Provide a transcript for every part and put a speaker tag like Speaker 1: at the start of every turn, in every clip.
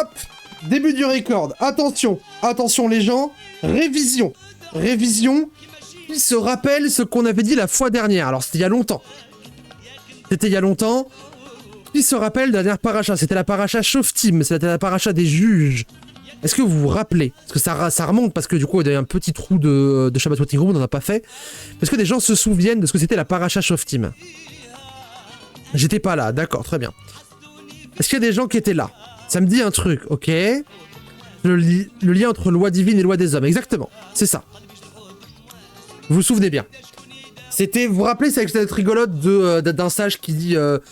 Speaker 1: Hop, début du record. Attention, attention les gens. Révision. Révision. Qui se rappelle ce qu'on avait dit la fois dernière? Alors c'était il y a longtemps. C'était il y a longtemps. Qui se rappelle de la dernière paracha? C'était la paracha Shoftim, c'était la paracha des juges. Est-ce que vous vous rappelez? Parce que ça remonte, parce que du coup, il y a un petit trou de Shabbat Waiting Room, on n'en a pas fait. Est-ce que des gens se souviennent de ce que c'était la paracha Shoftim? J'étais pas là, d'accord, très bien. Est-ce qu'il y a des gens qui étaient là? Ça me dit un truc, ok. Le lien entre loi divine et loi des hommes, exactement, c'est ça. Vous vous souvenez bien. C'était, vous vous rappelez, c'est avec cette rigolote d'un sage qui dit que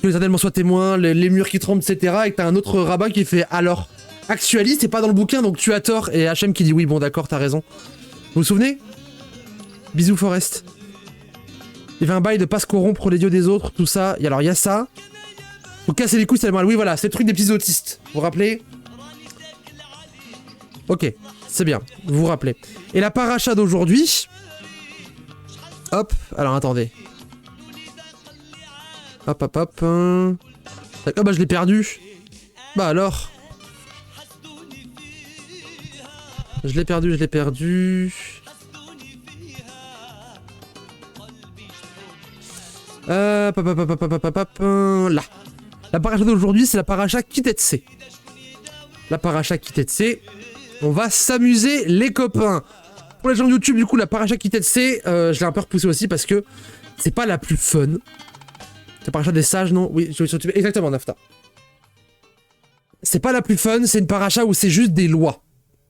Speaker 1: l'éternel m'en soit témoin, les murs qui tremblent, etc. Et que t'as un autre rabbin qui fait alors, actualise, c'est pas dans le bouquin, donc tu as tort. Et Hachem qui dit oui, bon d'accord, t'as raison. Vous vous souvenez? Bisous Forest. Il y avait un bail de pas se corrompre les dieux des autres, tout ça. Et alors il y a ça. Faut casser les couilles, c'est mal. Oui voilà, c'est le truc des petits autistes. Vous vous rappelez? Ok, c'est bien, vous vous rappelez. Et la paracha d'aujourd'hui... Hop, alors attendez. Hop, hop, hop. Ah bah je l'ai perdu. Bah alors. Je l'ai perdu, je l'ai perdu. Hop, hop, hop, hop, hop, hop, hop, hop, là. La paracha d'aujourd'hui, c'est la paracha Kitetse. La paracha Kitetse. On va s'amuser, les copains. Pour les gens de YouTube, du coup, la paracha Kitetse, je l'ai un peu repoussé aussi parce que c'est pas la plus fun. C'est la paracha des sages, non? Oui, exactement, Nafta. C'est pas la plus fun, c'est une paracha où c'est juste des lois.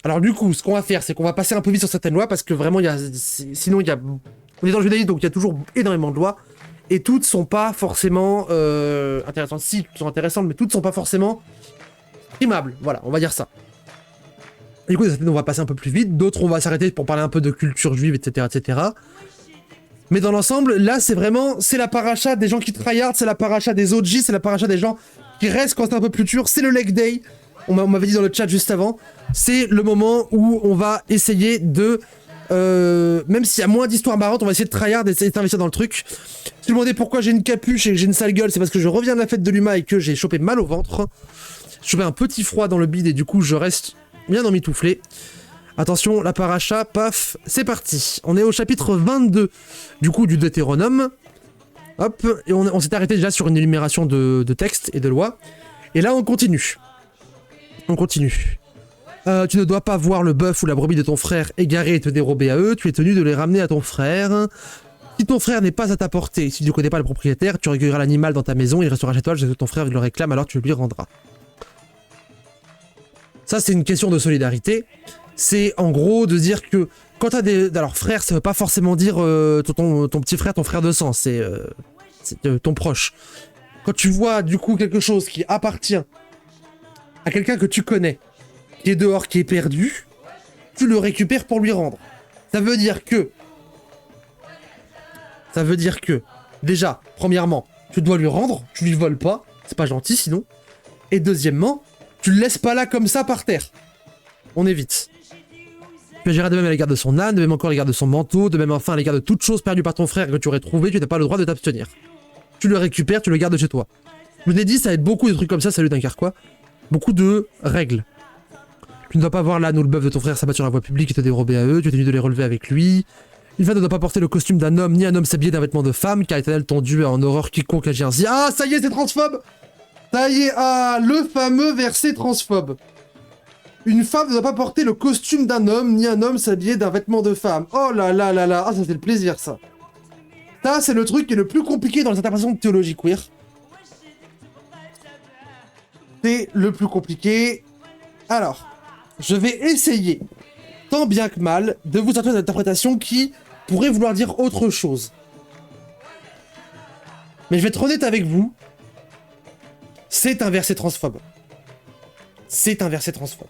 Speaker 1: Alors du coup, ce qu'on va faire, c'est qu'on va passer un peu vite sur certaines lois parce que vraiment, sinon, on est dans le judaïsme, donc il y a toujours énormément de lois. Et toutes sont pas forcément intéressantes. Si, toutes sont intéressantes, mais toutes sont pas forcément primables. Voilà, on va dire ça. Du coup, on va passer un peu plus vite, d'autres on va s'arrêter pour parler un peu de culture juive, etc., etc. Mais dans l'ensemble, là, c'est vraiment, c'est la paracha des gens qui tryhard, c'est la paracha des OG, c'est la paracha des gens qui restent quand c'est un peu plus dur, c'est le leg day. On m'avait dit dans le chat juste avant, c'est le moment où on va essayer de, même s'il y a moins d'histoires marrantes, on va essayer de tryhard, d'essayer d'investir dans le truc. Si vous demandez pourquoi j'ai une capuche et que j'ai une sale gueule, c'est parce que je reviens de la fête de l'Uma et que j'ai chopé mal au ventre. J'ai chopé un petit froid dans le bide et du coup, je reste bien emmitouflé. Attention, la paracha, paf, c'est parti. On est au chapitre 22, du coup, du Deutéronome. Hop, et on s'est arrêté déjà sur une énumération de textes et de lois. Et là, on continue. On continue. Tu ne dois pas voir le bœuf ou la brebis de ton frère égaré et te dérober à eux. Tu es tenu de les ramener à ton frère. Si ton frère n'est pas à ta portée, si tu ne connais pas le propriétaire, tu recueilleras l'animal dans ta maison, il restera chez toi jusqu'à ce que ton frère le réclame, alors tu le lui rendras. Ça, c'est une question de solidarité. C'est en gros de dire que quand t'as des... Alors frère, ça veut pas forcément dire ton petit frère, ton frère de sang, c'est ton proche. Quand tu vois du coup quelque chose qui appartient à quelqu'un que tu connais, qui est dehors, qui est perdu, tu le récupères pour lui rendre. Ça veut dire que, déjà, premièrement, tu dois lui rendre, tu lui voles pas, c'est pas gentil sinon. Et deuxièmement, tu le laisses pas là comme ça par terre. On évite. Tu agiras de même à l'égard de son âne, de même encore à l'égard de son manteau, de même enfin à l'égard de toute chose perdue par ton frère que tu aurais trouvé, tu n'as pas le droit de t'abstenir. Tu le récupères, tu le gardes chez toi. Je vous l'ai dit, ça va être beaucoup de trucs comme ça, salut d'un carquois. Beaucoup de règles. Tu ne dois pas voir l'âne ou le bœuf de ton frère s'abattre sur la voie publique et te dérober à eux, tu es tenu de les relever avec lui. Une femme ne doit pas porter le costume d'un homme, ni un homme s'habiller d'un vêtement de femme, car l'Éternel ton Dieu a en horreur quiconque agit ainsi. Ah, ça y est, c'est transphobe! Ça y est, ah, le fameux verset transphobe. Une femme ne doit pas porter le costume d'un homme, ni un homme s'habiller d'un vêtement de femme. Oh là là là là, ah ça c'est le plaisir ça. Ça c'est le truc qui est le plus compliqué dans les interprétations de théologie queer. C'est le plus compliqué. Alors, je vais essayer, tant bien que mal, de vous sortir une interprétation qui pourrait vouloir dire autre chose. Mais je vais être honnête avec vous. C'est un verset transphobe. C'est un verset transphobe.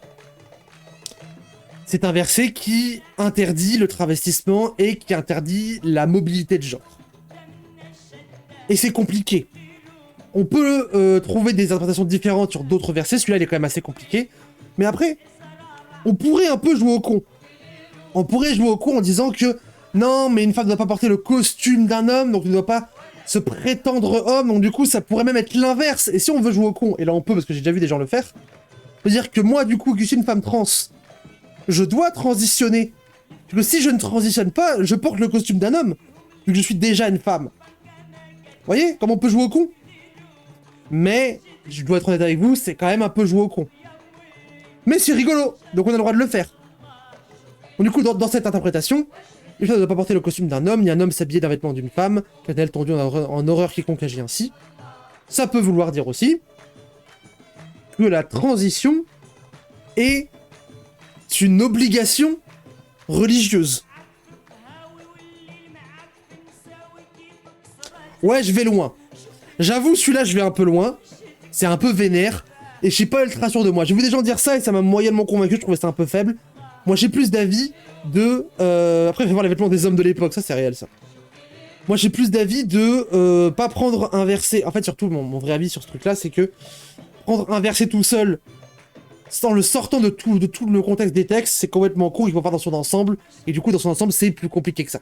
Speaker 1: C'est un verset qui interdit le travestissement et qui interdit la mobilité de genre. Et c'est compliqué. On peut trouver des interprétations différentes sur d'autres versets, celui-là il est quand même assez compliqué. Mais après, on pourrait un peu jouer au con. On pourrait jouer au con en disant que non, mais une femme ne doit pas porter le costume d'un homme, donc ne doit pas se prétendre homme, donc du coup ça pourrait même être l'inverse. Et si on veut jouer au con, et là on peut parce que j'ai déjà vu des gens le faire, C'est-à-dire que moi, du coup, que je suis une femme trans, je dois transitionner. Parce que si je ne transitionne pas, je porte le costume d'un homme, vu que je suis déjà une femme. Vous voyez comment on peut jouer au con? Mais, je dois être honnête avec vous, c'est quand même un peu jouer au con. Mais c'est rigolo, donc on a le droit de le faire. Donc du coup, dans cette interprétation, une femme ne doit pas porter le costume d'un homme, ni un homme s'habiller d'un vêtement d'une femme, qu'a-t-elle tendu en horreur quiconque agit ainsi. Ça peut vouloir dire aussi que la transition est une obligation religieuse. Ouais, je vais loin. J'avoue, celui-là, je vais un peu loin. C'est un peu vénère. Et je suis pas ultra sûr de moi. J'ai vu des gens dire ça et ça m'a moyennement convaincu. Je trouvais ça un peu faible. Moi, j'ai plus d'avis de... Après, fais voir les vêtements des hommes de l'époque. Ça, c'est réel, ça. Moi, j'ai plus d'avis de pas prendre un verset... En fait, surtout, mon vrai avis sur ce truc-là, c'est que prendre un verset tout seul, sans le sortant de tout le contexte des textes, c'est complètement con. Il faut pas dans son ensemble. Et du coup, dans son ensemble, c'est plus compliqué que ça.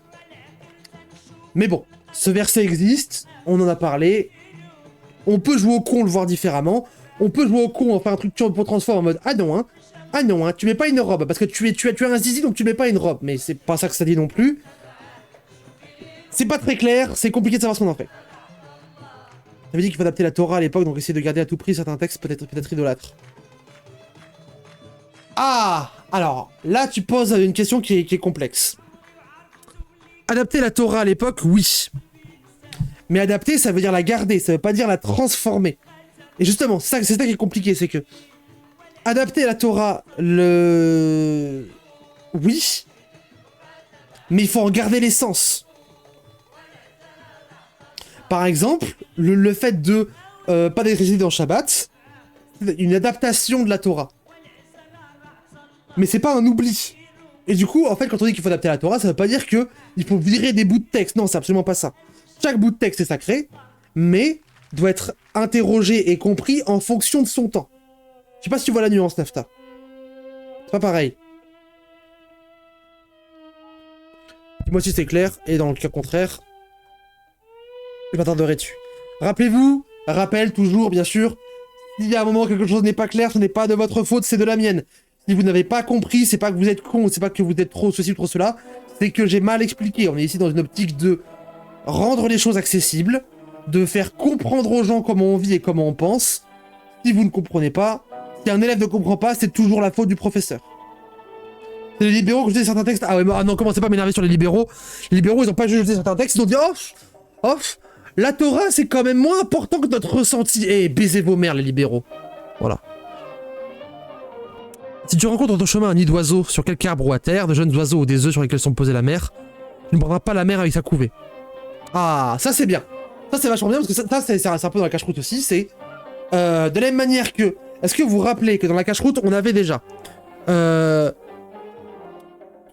Speaker 1: Mais bon, ce verset existe. On en a parlé. On peut jouer au con, le voir différemment. On peut jouer au con, en faire un truc pour transformer en mode ah non, tu mets pas une robe parce que tu as un zizi donc tu mets pas une robe. Mais c'est pas ça que ça dit non plus. C'est pas très clair, c'est compliqué de savoir ce qu'on en fait. J'avais dit qu'il faut adapter la Torah à l'époque, donc essayer de garder à tout prix certains textes peut-être idolâtres. Ah, alors là tu poses une question qui est complexe. Adapter la Torah à l'époque, oui. Mais adapter, ça veut dire la garder, ça veut pas dire la transformer. Et justement, c'est ça qui est compliqué, c'est que... Adapter la Torah, oui. Mais il faut en garder l'essence. Par exemple, le fait de pas d'électricité dans Shabbat, une adaptation de la Torah. Mais c'est pas un oubli. Et du coup, en fait, quand on dit qu'il faut adapter la Torah, ça veut pas dire que il faut virer des bouts de texte. Non, c'est absolument pas ça. Chaque bout de texte est sacré, mais doit être interrogé et compris en fonction de son temps. Je sais pas si tu vois la nuance, Nafta. C'est pas pareil. Dis-moi si c'est clair, et dans le cas contraire, je m'attarderai dessus. Rappelez-vous, rappel toujours, bien sûr, s'il y a un moment quelque chose n'est pas clair, ce n'est pas de votre faute, c'est de la mienne. Si vous n'avez pas compris, c'est pas que vous êtes con, c'est pas que vous êtes trop ceci ou trop cela, c'est que j'ai mal expliqué. On est ici dans une optique de rendre les choses accessibles, de faire comprendre aux gens comment on vit et comment on pense. Si vous ne comprenez pas, si un élève ne comprend pas, c'est toujours la faute du professeur. C'est les libéraux qui ont jeté certains textes. Ah ouais, ah non, commencez pas à m'énerver sur les libéraux. Les libéraux, ils ont pas jeté certains textes, ils ont dit la Torah, c'est quand même moins important que notre ressenti. Eh, baisez vos mères, les libéraux. Voilà. Si tu rencontres dans ton chemin un nid d'oiseaux sur quelque arbre ou à terre, de jeunes oiseaux ou des œufs sur lesquels sont posés la mer, tu ne prendras pas la mer avec sa couvée. Ah, ça c'est bien. Ça c'est vachement bien, parce que ça c'est un peu dans la cache-route aussi, c'est... de la même manière que... Est-ce que vous vous rappelez que dans la cache-route, on avait déjà... tu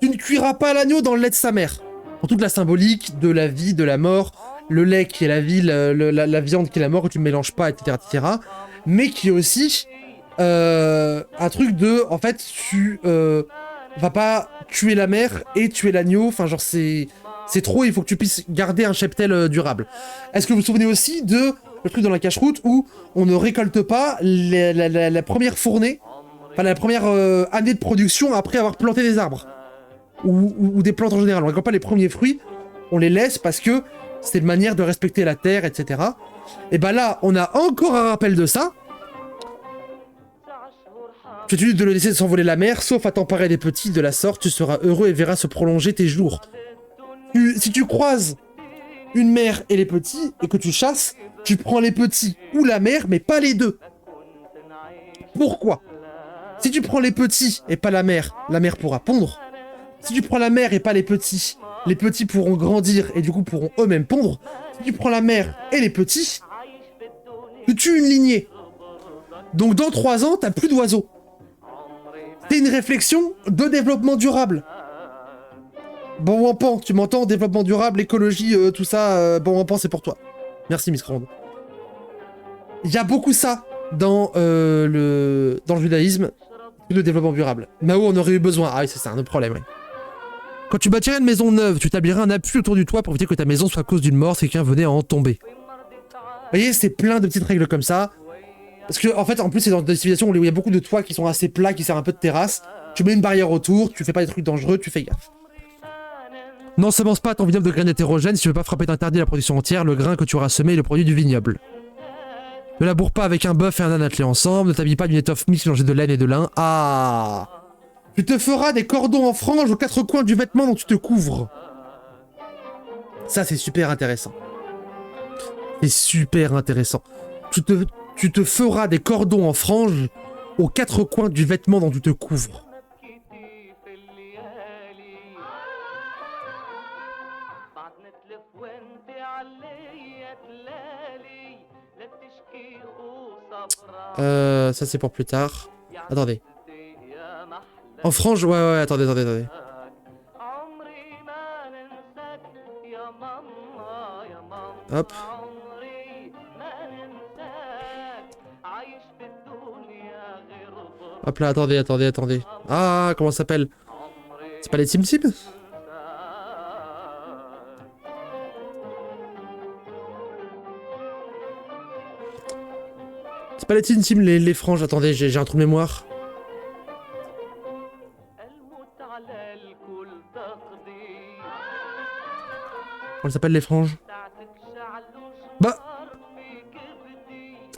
Speaker 1: ne cuiras pas l'agneau dans le lait de sa mère. Pour toute la symbolique de la vie, de la mort, le lait qui est la vie, la viande qui est la mort, que tu ne mélanges pas, etc., etc. Mais qui est aussi un truc de... En fait, tu vas pas tuer la mère et tuer l'agneau. Enfin, genre, c'est trop, il faut que tu puisses garder un cheptel durable. Est-ce que vous vous souvenez aussi de le truc dans la cache-route où on ne récolte pas la première fournée, enfin la première année de production après avoir planté des arbres ou des plantes en général. On ne récolte pas les premiers fruits, on les laisse parce que c'est une manière de respecter la terre, etc. Et bah là, on a encore un rappel de ça. Tu utilises de le laisser s'envoler la mer, sauf à t'emparer des petits, de la sorte, tu seras heureux et verras se prolonger tes jours. Si tu croises une mère et les petits, et que tu chasses, tu prends les petits ou la mère, mais pas les deux. Pourquoi? Si tu prends les petits et pas la mère pourra pondre. Si tu prends la mère et pas les petits pourront grandir et du coup pourront eux-mêmes pondre. Si tu prends la mère et les petits, tu tues une lignée. Donc dans 3 ans, t'as plus d'oiseaux. C'est une réflexion de développement durable. Bon Wampan, tu m'entends? Développement durable, écologie, tout ça, bon Wampan, c'est pour toi. Merci Miss Crande. Il y a beaucoup ça dans le judaïsme, le développement durable. Mao en aurait eu besoin. Ah oui, c'est ça, un autre problème, oui. Quand tu bâtirais une maison neuve, tu établirais un appui autour du toit pour éviter que ta maison soit à cause d'une mort si quelqu'un venait à en tomber. Vous voyez, c'est plein de petites règles comme ça. Parce que, en fait, en plus, c'est dans des civilisations où il y a beaucoup de toits qui sont assez plats, qui servent un peu de terrasse. Tu mets une barrière autour, tu fais pas des trucs dangereux, tu fais gaffe. Non, semence pas ton vignoble de graines hétérogènes, si tu veux pas frapper d'interdit la production entière, le grain que tu auras semé est le produit du vignoble. Ne laboure pas avec un bœuf et un âne attelés ensemble, ne t'habille pas d'une étoffe mixte mélangée de laine et de lin. Ah! Tu te feras des cordons en franges aux quatre coins du vêtement dont tu te couvres. Ça, c'est super intéressant. C'est super intéressant. Tu te feras des cordons en franges aux quatre coins du vêtement dont tu te couvres. Ça c'est pour plus tard. Attendez. En frange, ouais, attendez. Hop. Hop là, attendez. Ah, comment ça s'appelle? C'est pas les Tim Tim? C'est pas les Tim Tim, les franges. Attendez, j'ai un trou de mémoire. Comment s'appelle les franges? Bah,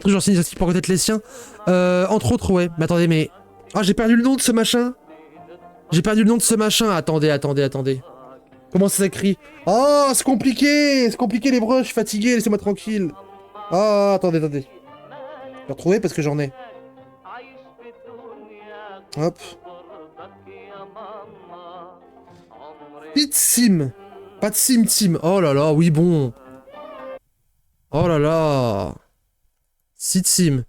Speaker 1: genre c'est initiative pour peut-être les siens. Entre autres, ouais. Mais attendez, mais... Ah, j'ai perdu le nom de ce machin. Attendez. Comment ça s'écrit? Oh, c'est compliqué l'hébreu, je suis fatigué, laissez-moi tranquille. Ah, attendez. Je vais retrouver parce que j'en ai. Hop. Titsim. Pas de Sim. Oh là là, oui bon. Oh là là. Titsim.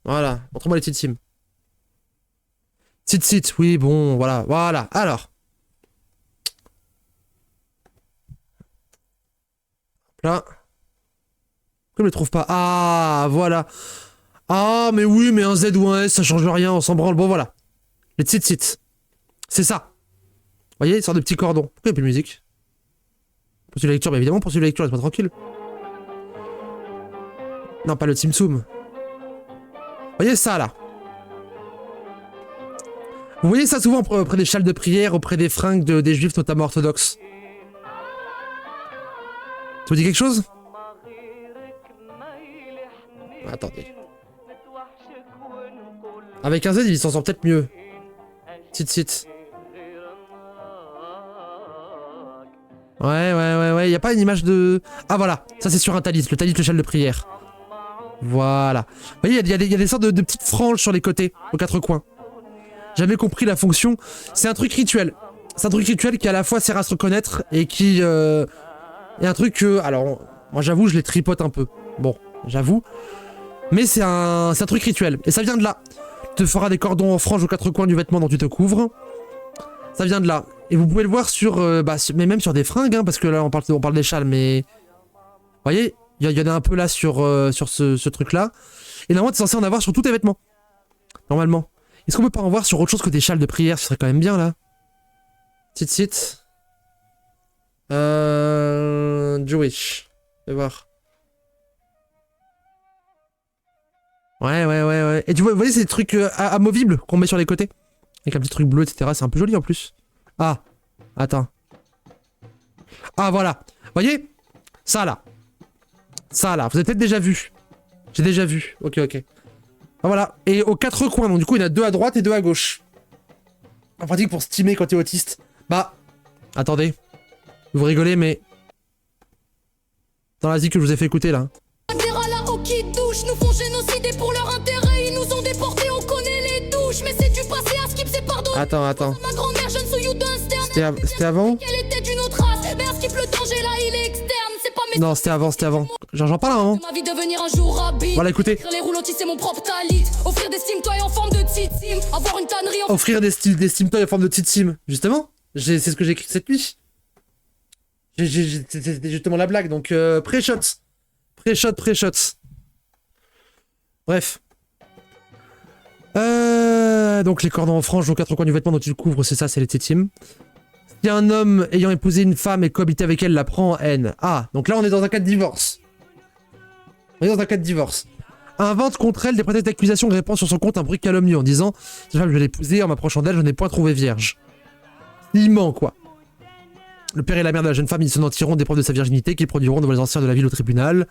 Speaker 1: Voilà, montre-moi les Titsim. Titsit, oui bon, voilà. Alors. Là. Pourquoi je le trouve pas? Ah, voilà. Ah, mais oui, mais un Z ou un S, ça change rien, on s'en branle. Bon, voilà. Les tsit. C'est ça. Vous voyez, une sorte de petit cordon. Pourquoi il n'y a plus de musique? Poursuivre la lecture, bah évidemment, poursuivre la lecture, laisse-moi tranquille. Non, pas le Timsum. Vous voyez ça, là? Vous voyez ça souvent auprès des châles de prière, auprès des fringues des juifs, notamment orthodoxes. Ça vous dit quelque chose? Attendez. Avec un Z, il s'en sort peut-être mieux. Tsit. Ouais. Y a pas une image de... Ah voilà, ça c'est sur un talit, le châle de prière. Voilà. Vous voyez, il y a des sortes de petites franges sur les côtés, aux quatre coins. J'avais compris la fonction. C'est un truc rituel. C'est un truc rituel qui à la fois sert à se reconnaître et qui... est un truc que... Alors, moi j'avoue, je les tripote un peu. Bon, j'avoue. Mais c'est un truc rituel. Et ça vient de là. Tu te feras des cordons en franges aux quatre coins du vêtement dont tu te couvres. Ça vient de là. Et vous pouvez le voir sur... mais même sur des fringues, hein, parce que là on parle des châles, mais... Vous voyez, il y en a un peu là sur ce truc-là. Et normalement, tu es censé en avoir sur tous tes vêtements. Normalement. Est-ce qu'on peut pas en voir sur autre chose que des châles de prière? Ce serait quand même bien, là. Tsit. Jewish. Je vais voir. Ouais. Et tu vois, vous voyez ces trucs amovibles qu'on met sur les côtés? Avec un petit truc bleu, etc. C'est un peu joli en plus. Ah. Attends. Ah, voilà. Vous voyez? Ça, là. Vous avez peut-être déjà vu. J'ai déjà vu. Ok. Ah, voilà. Et aux quatre coins, donc du coup, il y en a deux à droite et deux à gauche. En pratique pour stimer quand t'es autiste. Bah. Attendez. Vous rigolez, mais... Dans la zik que je vous ai fait écouter, là. Nous font génocider pour leur intérêt, ils nous ont déportés, on connaît les douches, mais c'est du passé à skip, c'est pardonné. Attends. Ma grand-mère, je ne suis you d'un stern. C'était avant? Elle était d'une autre race, mais un skip le danger là, il est externe, c'est pas mes... Non, c'était avant. J'en parle là, hein. Ma vie devenir un jour rabbin. Voilà, écoutez. Les roulantis, c'est mon propre talit. Offrir des steam toys en forme de titsim. Avoir une tannerie en... Offrir des steam toys en forme de titsim. Justement, c'est ce que j'ai écrit cette nuit. C'était justement la blague, donc pré-shot. Bref. Donc les cordons en franges aux quatre coins du vêtement dont tu le couvres, c'est ça, c'est les tétimes. Si un homme ayant épousé une femme et cohabité avec elle la prend en haine. Ah, donc là on est dans un cas de divorce. invente contre elle des prétextes d'accusation et répand sur son compte un bruit calomnieux en disant « Cette femme, je vais l'épouser, en m'approchant d'elle, je n'ai point trouvé vierge. » Il ment, quoi. Le père et la mère de la jeune femme, ils se mentiront des preuves de sa virginité qu'ils produiront devant les anciens de la ville au tribunal.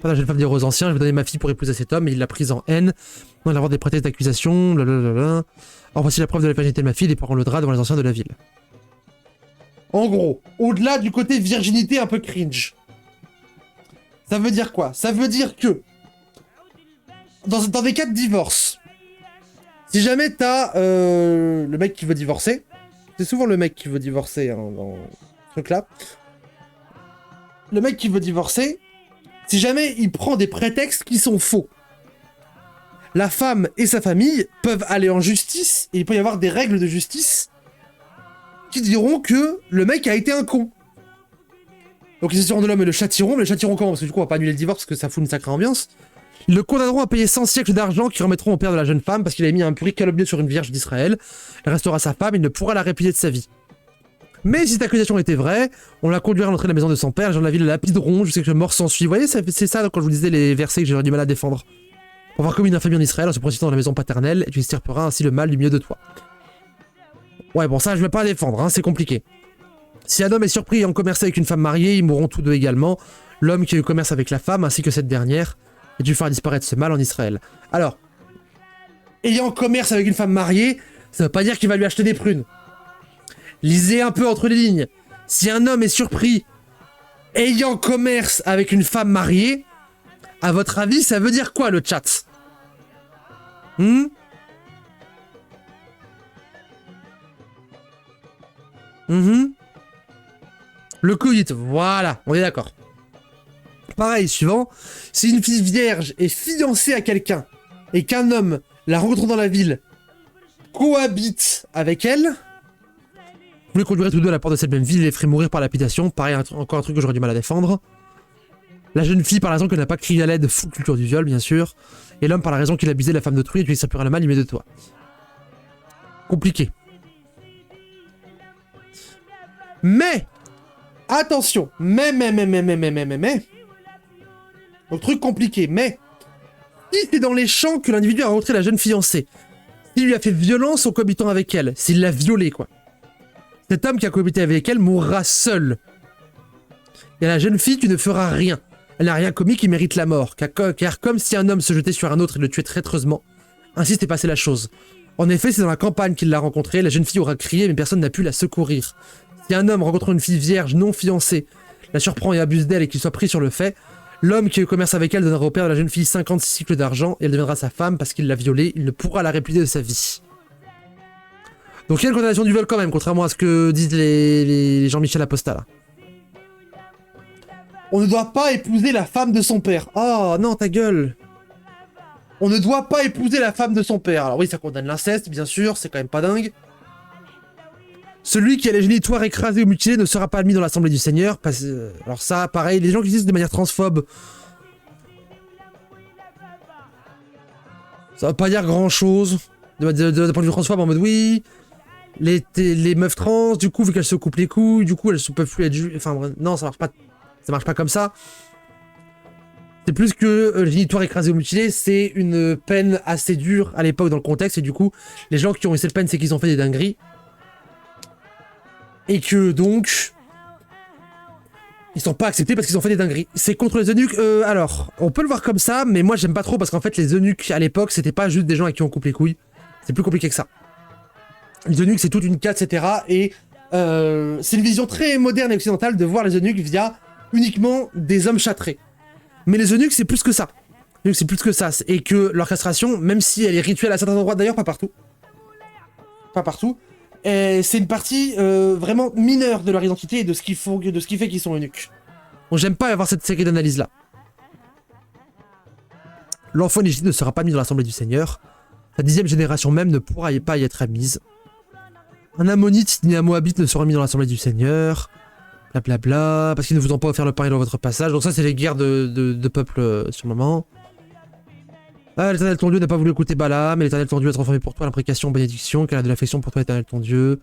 Speaker 1: La jeune femme dit aux anciens, je vais donner ma fille pour épouser cet homme, et il l'a prise en haine. On va avoir des prétextes d'accusation, blablabla. Alors voici la preuve de la virginité de ma fille, déportant le drap devant les anciens de la ville. En gros, au-delà du côté virginité un peu cringe, ça veut dire quoi? Ça veut dire que, dans des cas de divorce, si jamais t'as le mec qui veut divorcer, c'est souvent le mec qui veut divorcer hein, dans ce truc-là, le mec qui veut divorcer, si jamais il prend des prétextes qui sont faux, la femme et sa famille peuvent aller en justice, et il peut y avoir des règles de justice qui diront que le mec a été un con. Donc ils assureront de l'homme et le châtiront, mais le châtiront comment? Parce que du coup on va pas annuler le divorce parce que ça fout une sacrée ambiance. Ils le condamneront à payer 100 siècles d'argent qu'ils remettront au père de la jeune femme parce qu'il a mis un bruit calomnieux sur une vierge d'Israël. Elle restera sa femme, il ne pourra la répudier de sa vie. Mais si cette accusation était vraie, on la conduira à l'entrée de la maison de son père, les gens de la ville la lapideront, je sais que le mort s'ensuit. Vous voyez, c'est ça quand je vous disais les versets que j'aurais du mal à défendre. Pour avoir commis une infamie en Israël en se précipitant dans la maison paternelle, et tu extirperas ainsi le mal du milieu de toi. Ouais, bon, ça, je vais pas défendre, hein, c'est compliqué. Si un homme est surpris en commerce avec une femme mariée, ils mourront tous deux également. L'homme qui a eu commerce avec la femme, ainsi que cette dernière, et tu feras disparaître ce mal en Israël. Alors, ayant commerce avec une femme mariée, ça veut pas dire qu'il va lui acheter des prunes. Lisez un peu entre les lignes. Si un homme est surpris ayant commerce avec une femme mariée, à votre avis, ça veut dire quoi le chat? Le coït, voilà, on est d'accord. Pareil, suivant, si une fille vierge est fiancée à quelqu'un et qu'un homme la rencontre dans la ville, cohabite avec elle, vous les conduirez tous deux à la porte de cette même ville et les ferez mourir par lapidation. Pareil, encore un truc que j'aurais du mal à défendre. La jeune fille, par la raison qu'elle n'a pas crié à l'aide, fout culture du viol, bien sûr. Et l'homme, par la raison qu'il a abusé de la femme d'autrui et tu extirperas le mal, il met de toi. Compliqué. Mais, attention, mais. Donc, truc compliqué, mais, si c'est dans les champs que l'individu a rencontré la jeune fiancée, s'il lui a fait violence en cohabitant avec elle, s'il l'a violée, quoi. Cet homme qui a cohabité avec elle mourra seul. Et à la jeune fille, tu ne feras rien. Elle n'a rien commis qui mérite la mort, car comme si un homme se jetait sur un autre et le tuait traîtreusement, ainsi s'était passé la chose. En effet, c'est dans la campagne qu'il l'a rencontrée, la jeune fille aura crié, mais personne n'a pu la secourir. Si un homme rencontre une fille vierge non fiancée, la surprend et abuse d'elle et qu'il soit pris sur le fait, l'homme qui a eu commerce avec elle donnera au père de la jeune fille 56 cycles d'argent et elle deviendra sa femme parce qu'il l'a violée, il ne pourra la répudier de sa vie. Donc il y a une condamnation du viol quand même, contrairement à ce que disent les Jean-Michel Apostat là. On ne doit pas épouser la femme de son père. Oh non, ta gueule. On ne doit pas épouser la femme de son père. Alors oui, ça condamne l'inceste, bien sûr, c'est quand même pas dingue. Celui qui a les génitoires écrasés ou mutilés ne sera pas admis dans l'assemblée du Seigneur. Alors ça, pareil, les gens qui disent de manière transphobe, ça va pas dire grand-chose. De point de vue transphobe, en mode oui, les meufs trans, du coup, vu qu'elles se coupent les couilles, du coup, elles ne peuvent plus être jugées. Enfin, non, ça marche pas comme ça. C'est plus que le génitoire écrasé ou mutilé, c'est une peine assez dure à l'époque dans le contexte, et du coup, les gens qui ont eu cette peine, c'est qu'ils ont fait des dingueries. Et que donc, ils sont pas acceptés parce qu'ils ont fait des dingueries. C'est contre les eunuques, alors, on peut le voir comme ça, mais moi j'aime pas trop parce qu'en fait les eunuques à l'époque, c'était pas juste des gens à qui on coupe les couilles. C'est plus compliqué que ça. Les eunuques, c'est toute une quête, etc. Et c'est une vision très moderne et occidentale de voir les eunuques via uniquement des hommes châtrés. Mais les eunuques, c'est plus que ça. Les eunuques, c'est plus que ça. Et que leur castration, même si elle est rituelle à certains endroits, d'ailleurs, pas partout. Pas partout. C'est une partie vraiment mineure de leur identité et de ce qui fait qu'ils sont eunuques. Donc j'aime pas avoir cette série d'analyses-là. L'enfant illégitime ne sera pas mis dans l'assemblée du Seigneur. La 10e génération même ne pourra pas y être admise. Un ammonite ni un moabite ne sera mis dans l'assemblée du Seigneur. Blablabla, parce qu'ils ne vous ont pas offert le pain dans votre passage. Donc ça, c'est les guerres de peuples sur le moment. Ah, l'Éternel ton Dieu n'a pas voulu écouter Balaam, mais l'Éternel ton Dieu a transformé pour toi l'imprécation en bénédiction, car il a de l'affection pour toi, l'Éternel ton Dieu.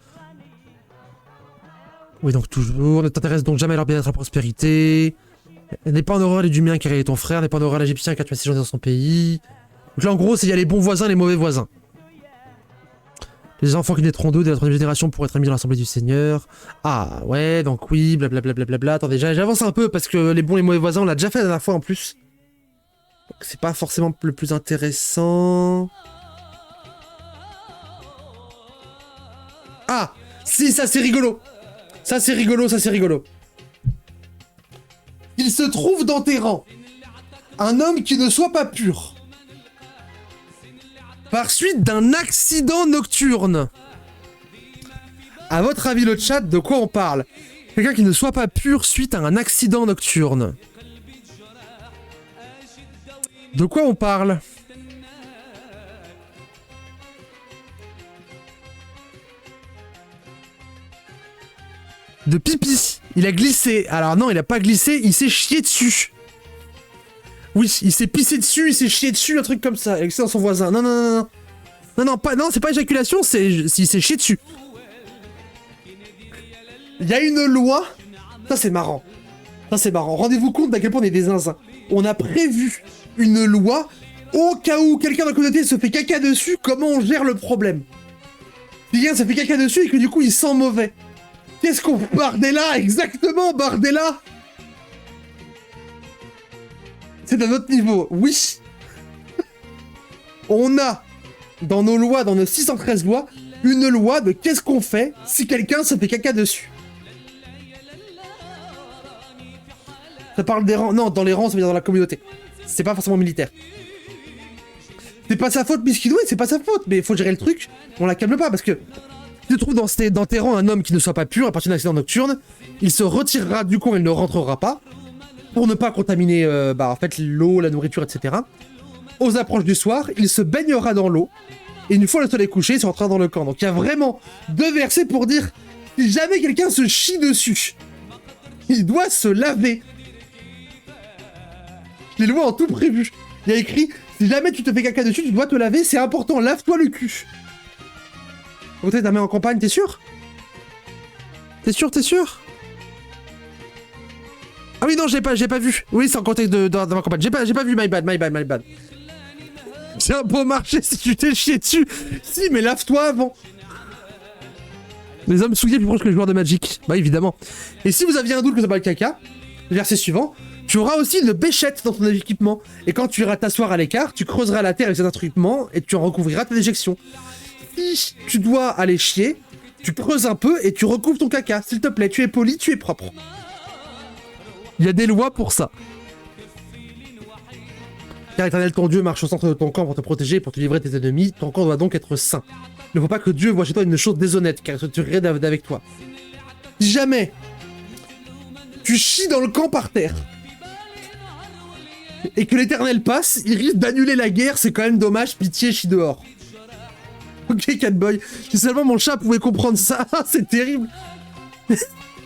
Speaker 1: Oui, donc toujours. Ne t'intéresse donc jamais à leur bien-être, à la prospérité. N'est pas en horreur les Dumiens car il est ton frère, n'est pas en horreur l'Égyptien car tu as séjourné dans son pays. Donc là en gros, il y a les bons voisins et les mauvais voisins. Les enfants qui naîtront d'eux dès la troisième génération pour être mis dans l'assemblée du Seigneur. Ah ouais, donc oui, blablabla. Attendez, j'avance un peu parce que les bons et les mauvais voisins, on l'a déjà fait la dernière fois en plus. Donc c'est pas forcément le plus intéressant. Ah, si, ça c'est rigolo. Ça c'est rigolo. Il se trouve dans tes rangs un homme qui ne soit pas pur. Par suite d'un accident nocturne. À votre avis, le chat, de quoi on parle? Quelqu'un qui ne soit pas pur suite à un accident nocturne. De quoi on parle? De pipi. Il a glissé. Alors non, il a pas glissé, il s'est chié dessus. Oui, il s'est pissé dessus, il s'est chié dessus, un truc comme ça. Avec ça dans son voisin. Non. Non, c'est pas éjaculation, il s'est chié dessus. Il y a une loi. Ça c'est marrant. Rendez-vous compte d'à quel point on est des zinzins. On a prévu une loi au cas où quelqu'un dans la communauté se fait caca dessus, comment on gère le problème. Si quelqu'un se fait caca dessus et que du coup il sent mauvais. Qu'est-ce qu'on... Bardella, exactement, Bardella. C'est à notre niveau, oui. On a, dans nos lois, dans nos 613 lois, une loi de qu'est-ce qu'on fait si quelqu'un se fait caca dessus. Ça parle des rangs... Non, dans les rangs, ça veut dire dans la communauté. C'est pas forcément militaire. C'est pas sa faute, Miskidou, c'est pas sa faute, mais il faut gérer le truc, on la calme pas, parce que... Si tu trouves dans tes rangs un homme qui ne soit pas pur à partir d'un accident nocturne, il se retirera du camp, il ne rentrera pas, pour ne pas contaminer en fait, l'eau, la nourriture, etc. Aux approches du soir, il se baignera dans l'eau, et une fois le soleil couché, il se rentrera dans le camp. Donc il y a vraiment 2 versets pour dire, si jamais quelqu'un se chie dessus, il doit se laver. Les lois ont tout prévu. Il y a écrit, si jamais tu te fais caca dessus, tu dois te laver, c'est important, lave-toi le cul. Côté ta main en campagne, t'es sûr? T'es sûr? Ah oui, non, j'ai pas vu. Oui, c'est en contexte de ma campagne. J'ai pas vu, my bad. C'est un beau marché si tu t'es chié dessus. Si, mais lave-toi avant. Les hommes souillés plus proches que les joueurs de Magic. Bah, évidemment. Et si vous aviez un doute que ça va le caca, le verset suivant, tu auras aussi une bêchette dans ton équipement. Et quand tu iras t'asseoir à l'écart, tu creuseras la terre avec cet instrument et tu en recouvriras ta déjection. Si tu dois aller chier, tu creuses un peu et tu recouvres ton caca. S'il te plaît, tu es poli, tu es propre. Il y a des lois pour ça. Car l'Éternel ton Dieu marche au centre de ton camp pour te protéger et pour te livrer de tes ennemis. Ton camp doit donc être saint. Il ne faut pas que Dieu voie chez toi une chose déshonnête, car il se tuerait avec toi. Si jamais tu chies dans le camp par terre et que l'Éternel passe, il risque d'annuler la guerre, c'est quand même dommage, pitié, chie dehors. Ok, Catboy. Si seulement mon chat pouvait comprendre ça, c'est terrible.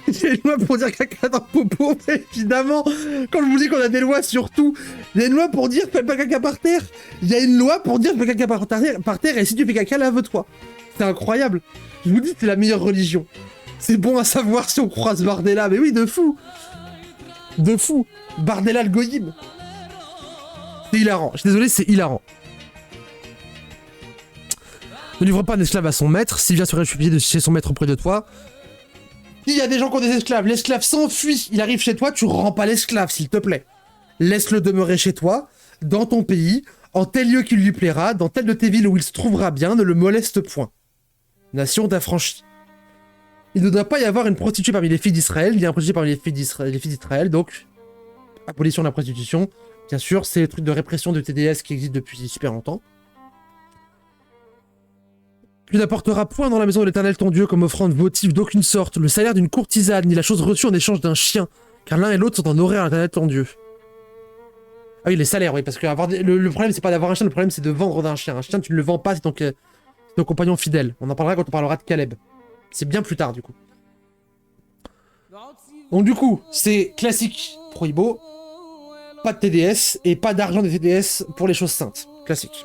Speaker 1: J'ai une loi pour dire caca dans le popo, mais évidemment, quand je vous dis qu'on a des lois sur tout, il y a une loi pour dire fais pas caca par terre. Il y a une loi pour dire fais caca par terre, et si tu fais caca, lave-toi. C'est incroyable. Je vous dis, c'est la meilleure religion. C'est bon à savoir si on croise Bardella, mais oui, de fou. Bardella le goyim. C'est hilarant. Je suis désolé, c'est hilarant. Ne livre pas un esclave à son maître, s'il vient se réfugier de chez son maître auprès de toi. S'il y a des gens qui ont des esclaves, l'esclave s'enfuit, il arrive chez toi, tu rends pas l'esclave, s'il te plaît. Laisse-le demeurer chez toi, dans ton pays, en tel lieu qui lui plaira, dans telle de tes villes où il se trouvera bien, ne le moleste point. Nation d'affranchis. Il ne doit pas y avoir une prostituée parmi les filles d'Israël, il y a un prostitué parmi les filles d'Israël, donc abolition de la prostitution. Bien sûr, c'est le truc de répression de TDS qui existe depuis super longtemps. Tu n'apporteras point dans la maison de l'Éternel ton Dieu comme offrande votive d'aucune sorte le salaire d'une courtisane, ni la chose reçue en échange d'un chien, car l'un et l'autre sont en horaire à l'Éternel ton Dieu. Ah oui, les salaires, oui, parce que le problème, c'est pas d'avoir un chien, le problème, c'est de vendre d'un chien. Un chien, tu ne le vends pas, c'est ton compagnon fidèle. On en parlera quand on parlera de Caleb. C'est bien plus tard, du coup. Donc, du coup, c'est classique, prohibo, pas de TDS, et pas d'argent des TDS pour les choses saintes. Classique.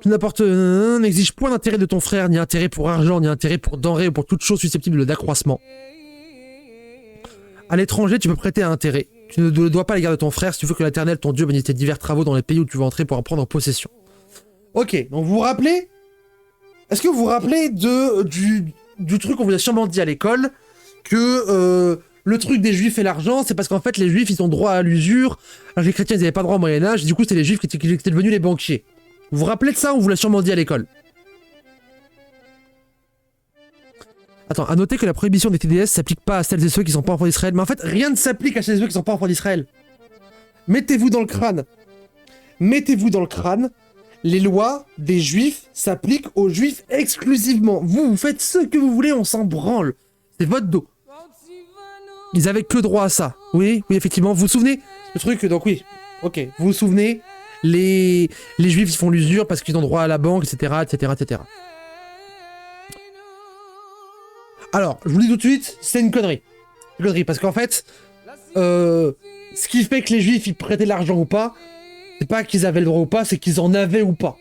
Speaker 1: Tout n'importe n'exige point d'intérêt de ton frère, ni intérêt pour argent, ni intérêt pour denrées ou pour toute chose susceptible d'accroissement. À l'étranger, tu peux prêter à intérêt. Tu ne dois pas l'égard de ton frère si tu veux que l'Éternel, ton Dieu, bénisse tes divers travaux dans les pays où tu vas entrer pour en prendre possession. Ok, donc vous vous rappelez? Est-ce que vous vous rappelez du truc qu'on vous a sûrement dit à l'école que le truc des juifs et l'argent, c'est parce qu'en fait les juifs ils ont droit à l'usure, alors les chrétiens ils n'avaient pas droit au Moyen-Âge, du coup c'était les juifs qui étaient devenus les banquiers. Vous vous rappelez de ça? On vous l'a sûrement dit à l'école. Attends, à noter que la prohibition des TDS s'applique pas à celles et ceux qui sont pas enfants d'Israël. Mais en fait, rien ne s'applique à celles et ceux qui sont pas enfants d'Israël. Mettez-vous dans le crâne. Mettez-vous dans le crâne. Les lois des juifs s'appliquent aux juifs exclusivement. Vous faites ce que vous voulez, on s'en branle. C'est votre dos. Ils avaient que droit à ça. Oui, effectivement. Vous vous souvenez? Le truc, donc oui. Ok, vous vous souvenez? Les juifs, ils font l'usure parce qu'ils ont droit à la banque, etc., etc. Alors, je vous dis tout de suite, c'est une connerie. Une connerie, parce qu'en fait, ce qui fait que les juifs, ils prêtaient de l'argent ou pas, c'est pas qu'ils avaient le droit ou pas, c'est qu'ils en avaient ou pas.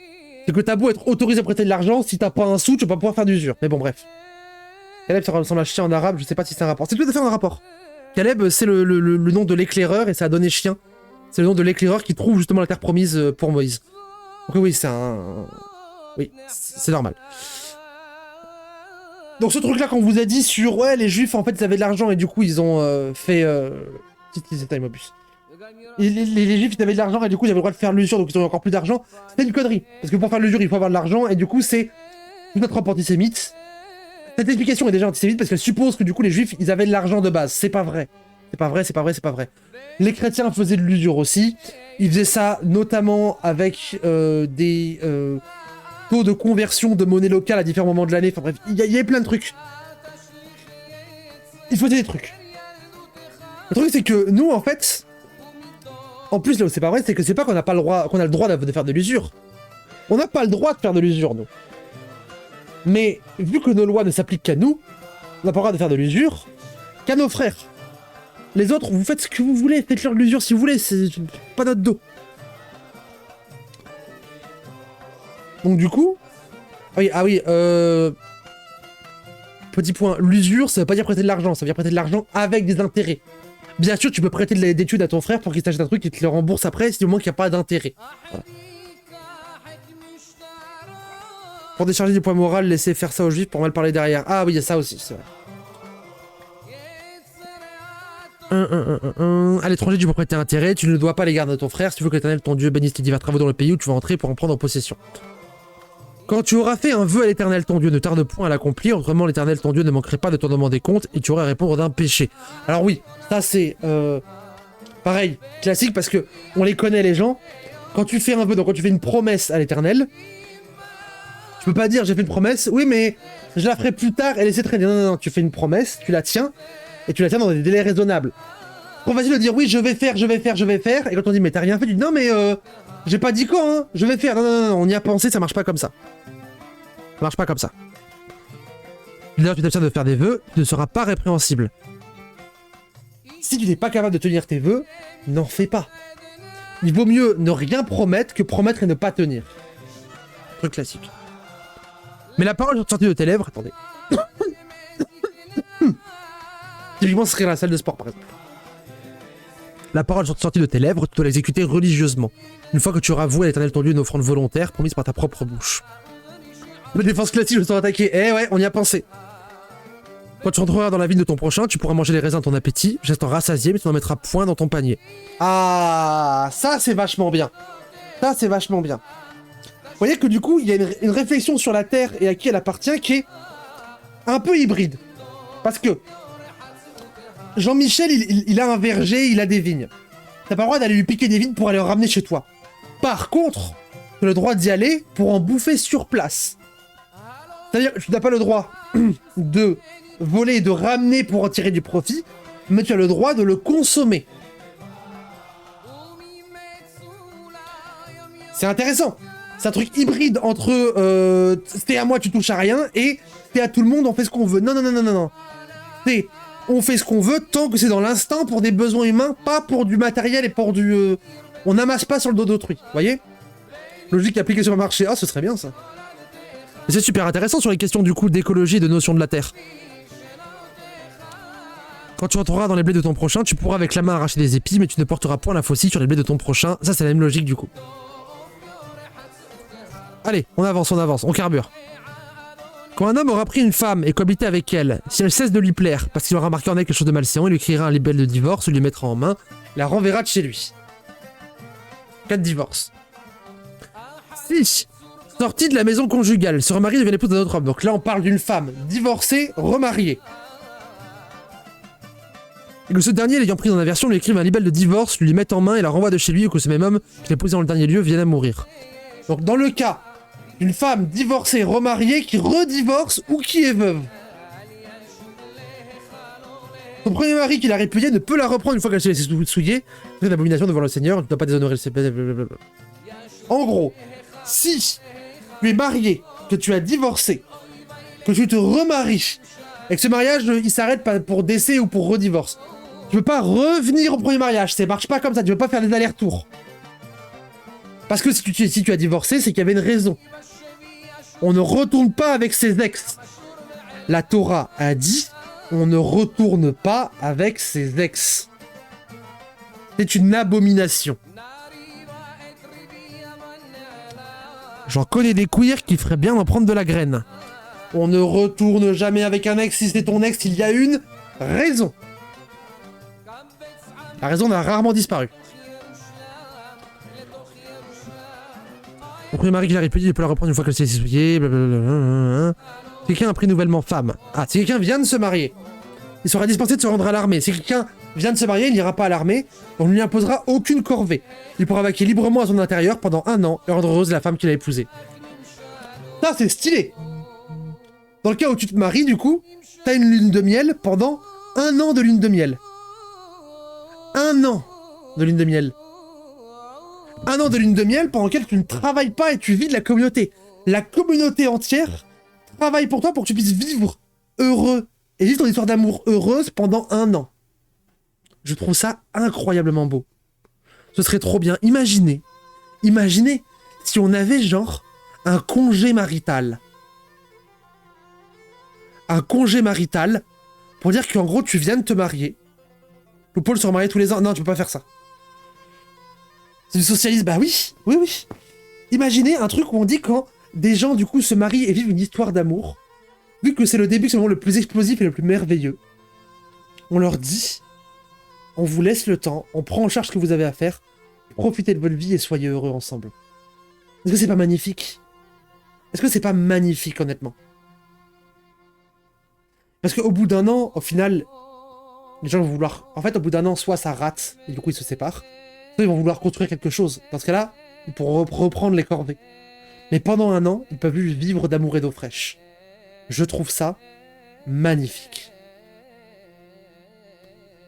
Speaker 1: C'est que t'as beau être autorisé à prêter de l'argent, si t'as pas un sou, tu vas pas pouvoir faire d'usure. Mais bon, bref. Caleb, ça ressemble à chien en arabe, je sais pas si c'est un rapport. C'est tout à fait un rapport. Caleb, c'est le nom de l'éclaireur, et ça a donné chien. C'est le nom de l'éclaireur qui trouve justement la terre promise pour Moïse. Donc oui, c'est un... Oui, c'est normal. Donc ce truc là qu'on vous a dit sur ouais les juifs en fait ils avaient de l'argent et du coup ils ont fait time obus. Les juifs ils avaient de l'argent et du coup ils avaient le droit de faire l'usure donc ils ont encore plus d'argent. C'est une connerie parce que pour faire l'usure il faut avoir de l'argent et du coup c'est notre propre antisémite. Cette explication est déjà antisémite parce qu'elle suppose que du coup les juifs ils avaient de l'argent de base. C'est pas vrai. C'est pas vrai, c'est pas vrai, c'est pas vrai. Les chrétiens faisaient de l'usure aussi. Ils faisaient ça notamment avec des taux de conversion de monnaie locale à différents moments de l'année. Enfin bref, il y avait plein de trucs. Il faisait des trucs. Le truc c'est que nous en fait, en plus là où c'est pas vrai, c'est que c'est pas qu'on n'a pas le droit, qu'on a le droit de faire de l'usure. On n'a pas le droit de faire de l'usure nous. Mais vu que nos lois ne s'appliquent qu'à nous, on n'a pas le droit de faire de l'usure qu'à nos frères. Les autres, vous faites ce que vous voulez, faites-leur de l'usure si vous voulez, c'est pas notre dos. Donc du coup... Petit point, l'usure, ça veut pas dire prêter de l'argent, ça veut dire prêter de l'argent avec des intérêts. Bien sûr, tu peux prêter des études à ton frère pour qu'il t'achète un truc et te le rembourse après, si au moins qu'il n'y a pas d'intérêt. Voilà. Pour décharger du poids moral, laisser faire ça aux juifs pour mal parler derrière. Ah oui, il y a ça aussi, c'est vrai. À l'étranger, tu peux prêter intérêt, tu ne dois pas les garder à ton frère si tu veux que l'Éternel, ton Dieu, bénisse tes divers travaux dans le pays où tu vas entrer pour en prendre en possession. Quand tu auras fait un vœu à l'Éternel, ton Dieu, ne tarde point à l'accomplir, autrement l'Éternel, ton Dieu, ne manquerait pas de t'en demander compte et tu aurais à répondre d'un péché. Alors oui, ça c'est pareil, classique, parce que on les connaît les gens. Quand tu fais un vœu, donc quand tu fais une promesse à l'Éternel, tu peux pas dire j'ai fait une promesse, oui mais je la ferai plus tard et laisser traîner. Non, tu fais une promesse, tu la tiens, et tu la tiens dans des délais raisonnables. Trop facile de dire oui je vais faire, et quand on dit mais t'as rien fait, tu dis non mais j'ai pas dit quand, hein, je vais faire. Non, on y a pensé, ça marche pas comme ça. Ça marche pas comme ça. D'ailleurs, tu t'abstiens de faire des vœux, tu ne seras pas répréhensible. Si tu n'es pas capable de tenir tes vœux, n'en fais pas. Il vaut mieux ne rien promettre que promettre et ne pas tenir. Truc classique. Mais la parole sortie de tes lèvres, attendez. Typiquement, ce serait la salle de sport, par exemple. La parole sortie de tes lèvres, tu dois l'exécuter religieusement. Une fois que tu auras voué à l'Éternel ton Dieu une offrande volontaire promise par ta propre bouche. La défense classique, je sens attaqué. Eh ouais, on y a pensé. Quand tu rentreras dans la ville de ton prochain, tu pourras manger les raisins de ton appétit, restant rassasié, mais tu n'en mettras point dans ton panier. Ah, ça c'est vachement bien. Ça c'est vachement bien. Vous voyez que du coup, il y a une réflexion sur la terre et à qui elle appartient qui est un peu hybride. Parce que Jean-Michel, il a un verger, il a des vignes. T'as pas le droit d'aller lui piquer des vignes pour aller en ramener chez toi. Par contre, tu as le droit d'y aller pour en bouffer sur place. C'est-à-dire que tu n'as pas le droit de voler et de ramener pour en tirer du profit, mais tu as le droit de le consommer. C'est intéressant. C'est un truc hybride entre t'es à moi, tu touches à rien, et t'es à tout le monde, on fait ce qu'on veut. Non. C'est on fait ce qu'on veut tant que c'est dans l'instant pour des besoins humains, pas pour du matériel et pour du... on n'amasse pas sur le dos d'autrui, voyez? Logique appliquée sur le marché. Ah, ce serait bien ça. Mais c'est super intéressant sur les questions du coup d'écologie et de notion de la terre. Quand tu entreras dans les blés de ton prochain, tu pourras avec la main arracher des épis, mais tu ne porteras point la faucille sur les blés de ton prochain. Ça, c'est la même logique du coup. Allez, on avance, on carbure. Quand un homme aura pris une femme et cohabité avec elle, si elle cesse de lui plaire, parce qu'il aura marqué en elle quelque chose de malséant, il lui écrira un libelle de divorce, lui mettra en main, la renverra de chez lui. 4 divorces. 6. Sortie de la maison conjugale, se remarie et devient l'épouse d'un autre homme. Donc là, on parle d'une femme divorcée, remariée. Et que ce dernier, l'ayant pris en aversion, lui écrive un libelle de divorce, lui mette en main et la renvoie de chez lui, ou que ce même homme, qui l'a posé dans le dernier lieu, vienne à mourir. Donc dans le cas d'une femme divorcée, remariée, qui redivorce ou qui est veuve, son premier mari qui l'a répudiée ne peut la reprendre une fois qu'elle s'est laissée souiller. C'est une abomination devant le Seigneur, il ne doit pas déshonorer le Seigneur. En gros, si tu es marié, que tu as divorcé, que tu te remaries, et que ce mariage, il s'arrête pas pour décès ou pour redivorce, tu peux pas revenir au premier mariage, ça marche pas comme ça, tu peux pas faire des allers-retours. Parce que si tu as divorcé, c'est qu'il y avait une raison. On ne retourne pas avec ses ex. La Torah a dit, on ne retourne pas avec ses ex. C'est une abomination. J'en connais des queers qui feraient bien d'en prendre de la graine. On ne retourne jamais avec un ex si c'est ton ex, il y a une raison. La raison n'a rarement disparu. Mon premier mari qui l'a répudié, il peut la reprendre une fois qu'elle s'est essuyée, blablabla. Quelqu'un a pris nouvellement femme. Ah, si quelqu'un vient de se marier, il sera dispensé de se rendre à l'armée. Si quelqu'un vient de se marier, il n'ira pas à l'armée, on ne lui imposera aucune corvée. Il pourra vaquer librement à son intérieur pendant 1 an et rendre heureuse la femme qu'il a épousée. Ça, c'est stylé. Dans le cas où tu te maries, du coup, t'as une lune de miel pendant 1 an de lune de miel. 1 an de lune de miel. 1 an de lune de miel pendant lequel tu ne travailles pas et tu vis de la communauté. La communauté entière travaille pour toi pour que tu puisses vivre heureux et vivre ton histoire d'amour heureuse pendant 1 an. Je trouve ça incroyablement beau. Ce serait trop bien. Imaginez si on avait genre un congé marital. Un congé marital pour dire qu'en gros tu viens de te marier. Le Paul se remarier tous les ans. Non, tu peux pas faire ça. C'est du socialisme. Bah oui. Imaginez un truc où on dit quand des gens du coup se marient et vivent une histoire d'amour, vu que c'est le début, c'est le moment le plus explosif et le plus merveilleux. On leur dit, on vous laisse le temps, on prend en charge ce que vous avez à faire, profitez de votre vie et soyez heureux ensemble. Est-ce que c'est pas magnifique? Est-ce que c'est pas magnifique honnêtement? Parce qu'au bout d'1 an, au final, les gens vont vouloir... En fait, au bout d'1 an, soit ça rate, et du coup ils se séparent, soit ils vont vouloir construire quelque chose. Dans ce cas-là, ils pourront reprendre les corvées. Mais pendant 1 an, ils peuvent juste vivre d'amour et d'eau fraîche. Je trouve ça magnifique.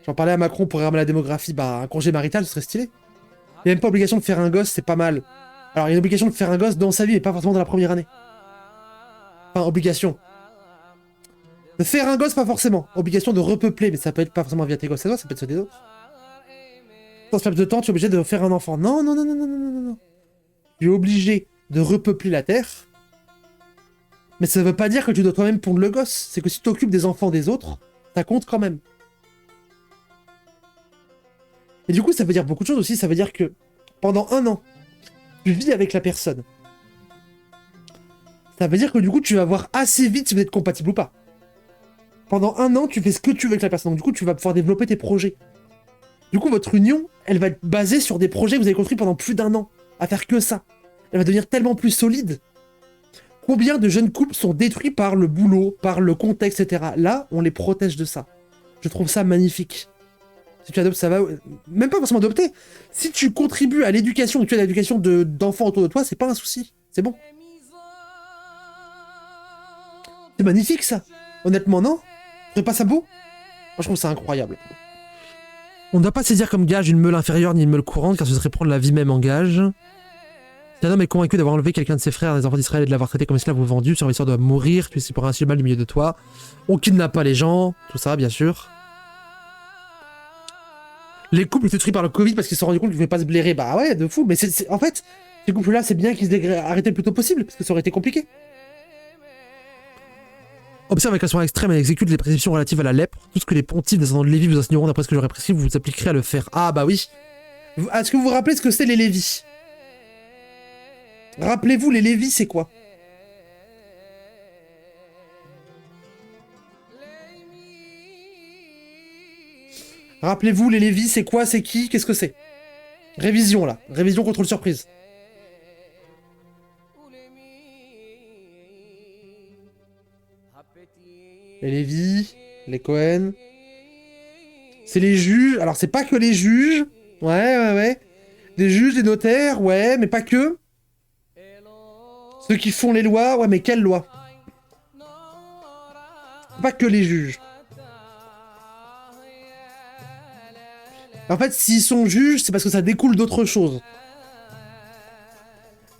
Speaker 1: J'en parlais à Macron pour ramener la démographie, bah un congé marital, ce serait stylé. Il n'y a même pas obligation de faire un gosse, c'est pas mal. Alors il y a une obligation de faire un gosse dans sa vie, mais pas forcément dans la première année. Enfin, obligation. De faire un gosse, pas forcément. Obligation de repeupler, mais ça peut être pas forcément via tes gosses à toi, ça peut être ceux des autres. Dans ce laps de temps, tu es obligé de faire un enfant. Non. Tu es obligé de repeupler la Terre. Mais ça veut pas dire que tu dois toi-même pondre le gosse. C'est que si tu t'occupes des enfants des autres, ça compte quand même. Et du coup, ça veut dire beaucoup de choses aussi. Ça veut dire que pendant 1 an, tu vis avec la personne. Ça veut dire que du coup, tu vas voir assez vite si vous êtes compatible ou pas. Pendant 1 an, tu fais ce que tu veux avec la personne. Donc du coup, tu vas pouvoir développer tes projets. Du coup, votre union, elle va être basée sur des projets que vous avez construits pendant plus d'1 an. À faire que ça. Elle va devenir tellement plus solide. Combien de jeunes couples sont détruits par le boulot, par le contexte, etc. Là, on les protège de ça. Je trouve ça magnifique. Si tu adoptes, ça va... Même pas forcément adopter. Si tu contribues à l'éducation, et que tu as l'éducation d'enfants autour de toi, c'est pas un souci. C'est bon. C'est magnifique, ça. Honnêtement, non? Tu trouves pas ça beau? Moi, je trouve ça incroyable. On ne doit pas saisir comme gage une meule inférieure ni une meule courante, car ce serait prendre la vie même en gage. Si un homme est convaincu d'avoir enlevé quelqu'un de ses frères, des enfants d'Israël, et de l'avoir traité comme esclave ou vendu, ce ravisseur doit mourir, tu sais, pour ainsi le mal du milieu de toi. On kidnappe pas les gens, tout ça, bien sûr. Les couples étaient détruits par le Covid parce qu'ils se sont rendus compte qu'ils ne pouvaient pas se blairer. Bah ouais, de fou. Mais en fait, Ces couples-là, c'est bien qu'ils aient arrêté le plus tôt possible, parce que ça aurait été compliqué. Observe avec attention extrême et exécute les prescriptions relatives à la lèpre. Tout ce que les pontifes descendants de Lévi vous enseigneront d'après ce que j'aurais prescrit, vous vous appliquerez à le faire. Ah bah oui. Est-ce que vous vous rappelez ce que c'est les Lévis? Rappelez-vous, les Lévis, c'est quoi? Rappelez-vous, les Lévis, c'est quoi? C'est qui? Qu'est-ce que c'est? Révision, là. Révision contrôle surprise. Les Lévi, les Cohen. C'est les juges. Alors, c'est pas que les juges. Ouais. Des juges, des notaires, ouais, mais pas que. Ceux qui font les lois, ouais, mais quelles lois? Pas que les juges. En fait, s'ils sont juges, c'est parce que ça découle d'autres choses.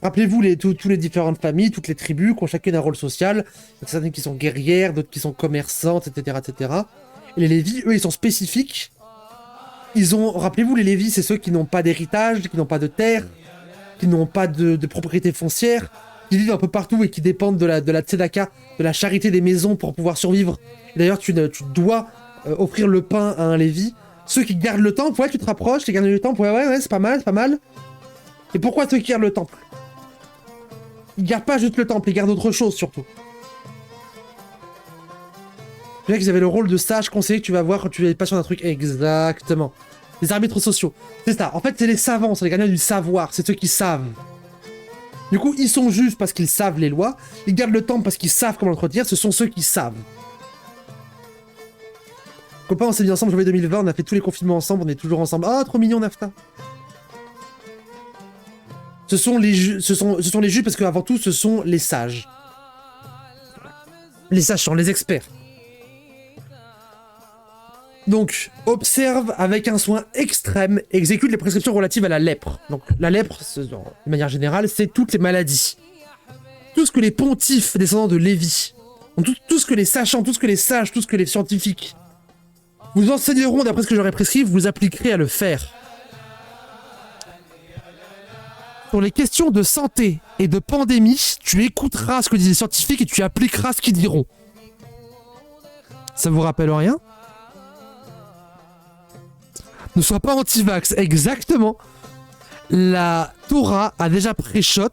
Speaker 1: Rappelez-vous tous les différentes familles, toutes les tribus qui ont chacune un rôle social. Il y a certaines qui sont guerrières, d'autres qui sont commerçantes, etc., etc. Et les Lévis, eux, ils sont spécifiques. Rappelez-vous, les Lévis, c'est ceux qui n'ont pas d'héritage, qui n'ont pas de terre, qui n'ont pas de propriété foncière, qui vivent un peu partout et qui dépendent de la tzedaka, de la charité des maisons pour pouvoir survivre. D'ailleurs, tu dois offrir le pain à un Lévi. Ceux qui gardent le temple, ouais, tu te rapproches, les gardiens du temple, ouais, c'est pas mal. Et pourquoi ceux qui gardent le temple? Ils gardent pas juste le temple, ils gardent autre chose surtout. C'est vrai qu'ils avaient le rôle de sage conseiller que tu vas voir quand tu es pas sur un truc. Exactement. Les arbitres sociaux. C'est ça. En fait, c'est les savants, c'est les gardiens du savoir, c'est ceux qui savent. Du coup, ils sont justes parce qu'ils savent les lois, ils gardent le temple parce qu'ils savent comment l'entretenir, ce sont ceux qui savent. Copains, on s'est mis ensemble, janvier 2020, on a fait tous les confinements ensemble, on est toujours ensemble. Ah, trop mignon, Nafta. Ce sont les juges parce qu'avant tout, ce sont les sages. Les sachants, les experts. Donc, observe avec un soin extrême, exécute les prescriptions relatives à la lèpre. Donc, la lèpre, de manière générale, c'est toutes les maladies. Tout ce que les pontifes descendants de Lévi, tout ce que les sachants, tout ce que les sages, tout ce que les scientifiques vous enseigneront d'après ce que j'aurais prescrit, vous appliquerez à le faire. Pour les questions de santé et de pandémie, tu écouteras ce que disent les scientifiques et tu appliqueras ce qu'ils diront. Ça vous rappelle rien? Ne sois pas anti-vax, exactement. La Torah a déjà pré-shot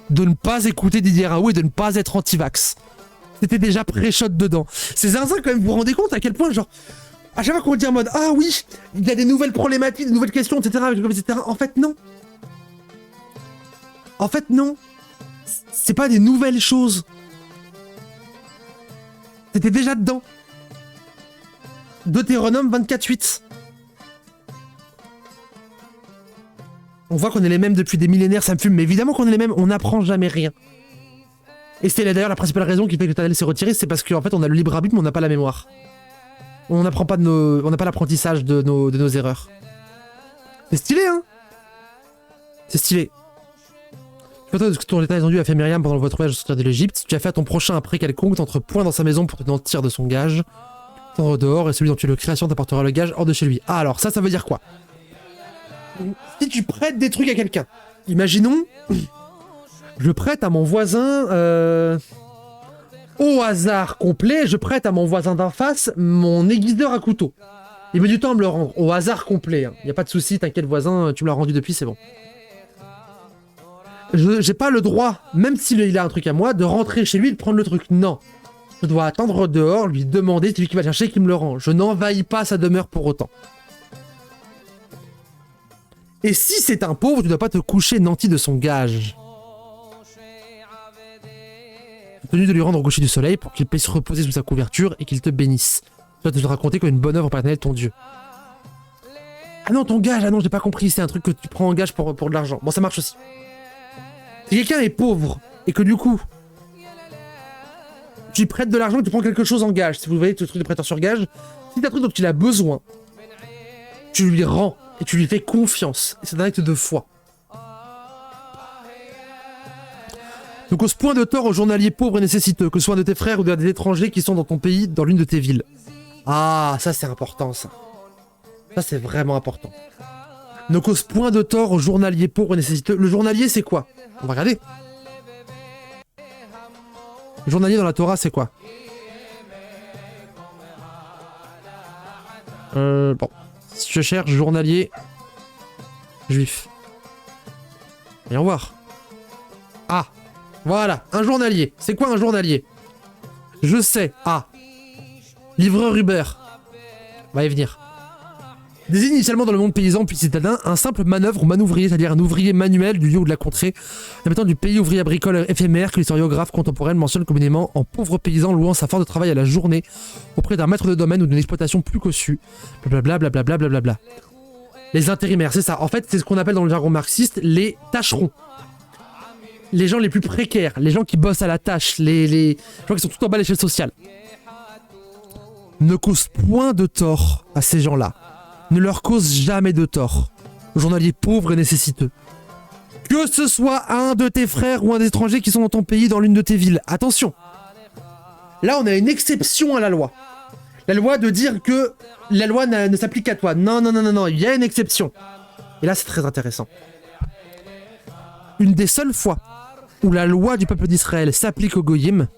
Speaker 1: de ne pas écouter Didier Raoult et de ne pas être anti-vax. C'était déjà pré-shot dedans. C'est zinzin quand même, vous vous rendez compte à quel point, genre, à chaque fois qu'on dit en mode « Ah oui, il y a des nouvelles problématiques, des nouvelles questions, etc. » En fait, non. En fait, non. C'est pas des nouvelles choses. C'était déjà dedans. Deutéronome 24:8. On voit qu'on est les mêmes depuis des millénaires, ça me fume, mais évidemment qu'on est les mêmes, on n'apprend jamais rien. Et c'est d'ailleurs la principale raison qui fait que l'Éternel s'est retiré, c'est parce qu'en fait on a le libre arbitre, mais on n'a pas la mémoire. On n'a pas l'apprentissage de nos erreurs. C'est stylé, hein? C'est stylé. Ce que ton état étendu a fait Myriam pendant votre voyage au sortir de l'Égypte. Tu as fait à ton prochain un prêt quelconque, t'entre point dans sa maison pour te mentir de son gage. T'en dehors, et celui dont tu es le création t'apportera le gage hors de chez lui. Ah alors, ça veut dire quoi? Si tu prêtes des trucs à quelqu'un, imaginons, je prête à mon voisin, au hasard complet, je prête à mon voisin d'en face mon aiguiseur à couteau. Il met du temps à me le rendre, au hasard complet. Hein. Y a pas de souci, t'inquiète voisin, tu me l'as rendu depuis, c'est bon. J'ai pas le droit, même s'il a un truc à moi, de rentrer chez lui et de prendre le truc. Non. Je dois attendre dehors, lui demander, c'est lui qui va le chercher et qui me le rend. Je n'envahis pas sa demeure pour autant. Et si c'est un pauvre, tu dois pas te coucher nanti de son gage. Tu es tenu de lui rendre au coucher du soleil pour qu'il puisse se reposer sous sa couverture et qu'il te bénisse. Tu dois te raconter comme une bonne œuvre paternelle ton Dieu. Ah non, ton gage, ah non, j'ai pas compris, c'est un truc que tu prends en gage pour de l'argent. Bon, ça marche aussi. Si quelqu'un est pauvre et que du coup, tu lui prêtes de l'argent et tu prends quelque chose en gage, si vous voyez ce truc de prêteur sur gage, si t'as un truc dont il a besoin, tu lui rends et tu lui fais confiance. Et c'est un acte de foi. Ne cause point de tort aux journaliers pauvres et nécessiteux, que ce soit de tes frères ou des étrangers qui sont dans ton pays, dans l'une de tes villes. Ah, ça c'est important ça. Ça c'est vraiment important. Ne cause point de tort au journalier pauvre et nécessiteux. Le journalier, c'est quoi? On va regarder. Le journalier dans la Torah, c'est quoi? Bon. Si je cherche journalier juif. Voyons voir. Ah, voilà, un journalier. C'est quoi un journalier? Je sais. Ah. Livreur Uber. Va y venir. Désigne initialement dans le monde paysan puis citadin un simple manœuvre ou manouvrier, c'est-à-dire un ouvrier manuel du lieu ou de la contrée, habitant du pays ouvrier agricole éphémère que l'historiographe contemporaine mentionne communément en pauvre paysan louant sa force de travail à la journée auprès d'un maître de domaine ou d'une exploitation plus cossue. Blablabla, blablabla, blablabla. Les intérimaires, c'est ça. En fait, c'est ce qu'on appelle dans le jargon marxiste les tâcherons. Les gens les plus précaires, les gens qui bossent à la tâche, les gens qui sont tout en bas de l'échelle sociale. Ne cause point de tort à ces gens-là. Ne leur cause jamais de tort. Journalier pauvre et nécessiteux. Que ce soit un de tes frères ou un des étrangers qui sont dans ton pays, dans l'une de tes villes. Attention. Là, on a une exception à la loi. La loi de dire que la loi ne s'applique qu'à toi. Non, non, non, non, non, il y a une exception. Et là, c'est très intéressant. Une des seules fois où la loi du peuple d'Israël s'applique aux goyim,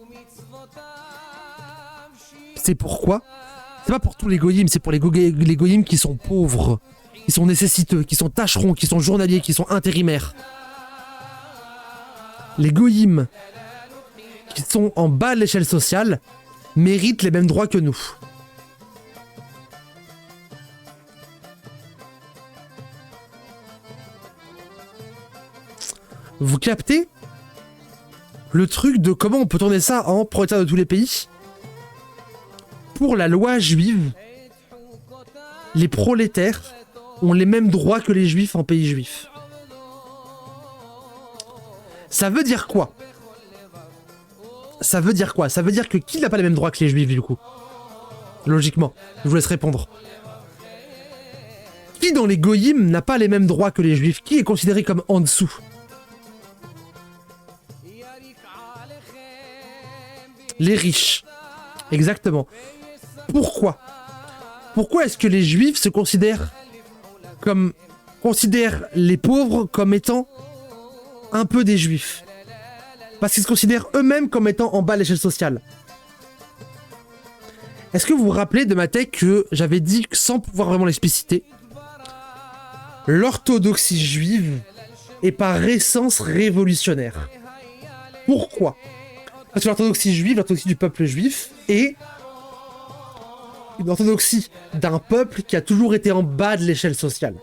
Speaker 1: c'est pourquoi? C'est pas pour tous les goyim, c'est pour les goyim qui sont pauvres, qui sont nécessiteux, qui sont tâcherons, qui sont journaliers, qui sont intérimaires. Les goyim qui sont en bas de l'échelle sociale méritent les mêmes droits que nous. Vous captez le truc de comment on peut tourner ça en prolétaire de tous les pays? Pour la loi juive, les prolétaires ont les mêmes droits que les juifs en pays juif. Ça veut dire quoi? Ça veut dire quoi? Ça veut dire que qui n'a pas les mêmes droits que les juifs du coup? Logiquement, je vous laisse répondre. Qui dans les goyim n'a pas les mêmes droits que les juifs? Qui est considéré comme en dessous? Les riches. Exactement. Pourquoi? Pourquoi est-ce que les juifs se considèrent les pauvres comme étant un peu des juifs? Parce qu'ils se considèrent eux-mêmes comme étant en bas de l'échelle sociale. Est-ce que vous vous rappelez de ma tech que j'avais dit, sans pouvoir vraiment l'expliciter, l'orthodoxie juive est par essence révolutionnaire? Pourquoi? Parce que l'orthodoxie juive, l'orthodoxie du peuple juif, est une orthodoxie d'un peuple qui a toujours été en bas de l'échelle sociale.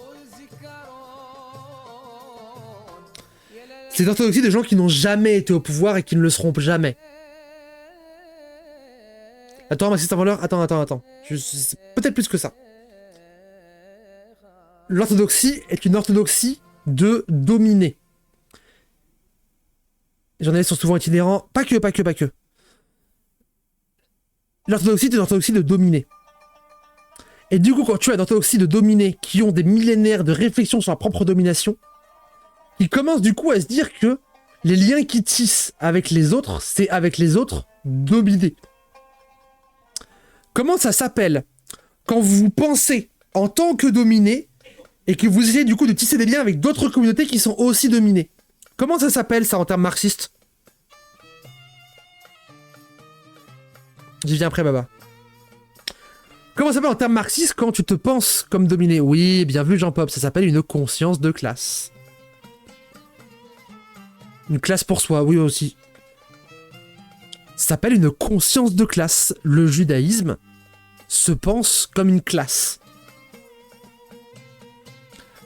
Speaker 1: C'est l'orthodoxie de gens qui n'ont jamais été au pouvoir et qui ne le seront jamais. Attends, Maxime Valeur, attends. Peut-être plus que ça. L'orthodoxie est une orthodoxie de dominer. Les journalistes sont souvent itinérants. Pas que. L'orthodoxie est une orthodoxie de dominer. Et du coup, quand tu as une orthodoxie de dominer qui ont des millénaires de réflexion sur la propre domination, ils commencent du coup à se dire que les liens qu'ils tissent avec les autres, c'est avec les autres dominés. Comment ça s'appelle quand vous pensez en tant que dominé et que vous essayez du coup de tisser des liens avec d'autres communautés qui sont aussi dominées? Comment ça s'appelle ça en termes marxistes? J'y viens après, Baba. Comment ça s'appelle en termes marxistes quand tu te penses comme dominé? Oui, bien vu, Jean-Pop, ça s'appelle une conscience de classe. Une classe pour soi, oui aussi. Ça s'appelle une conscience de classe. Le judaïsme se pense comme une classe.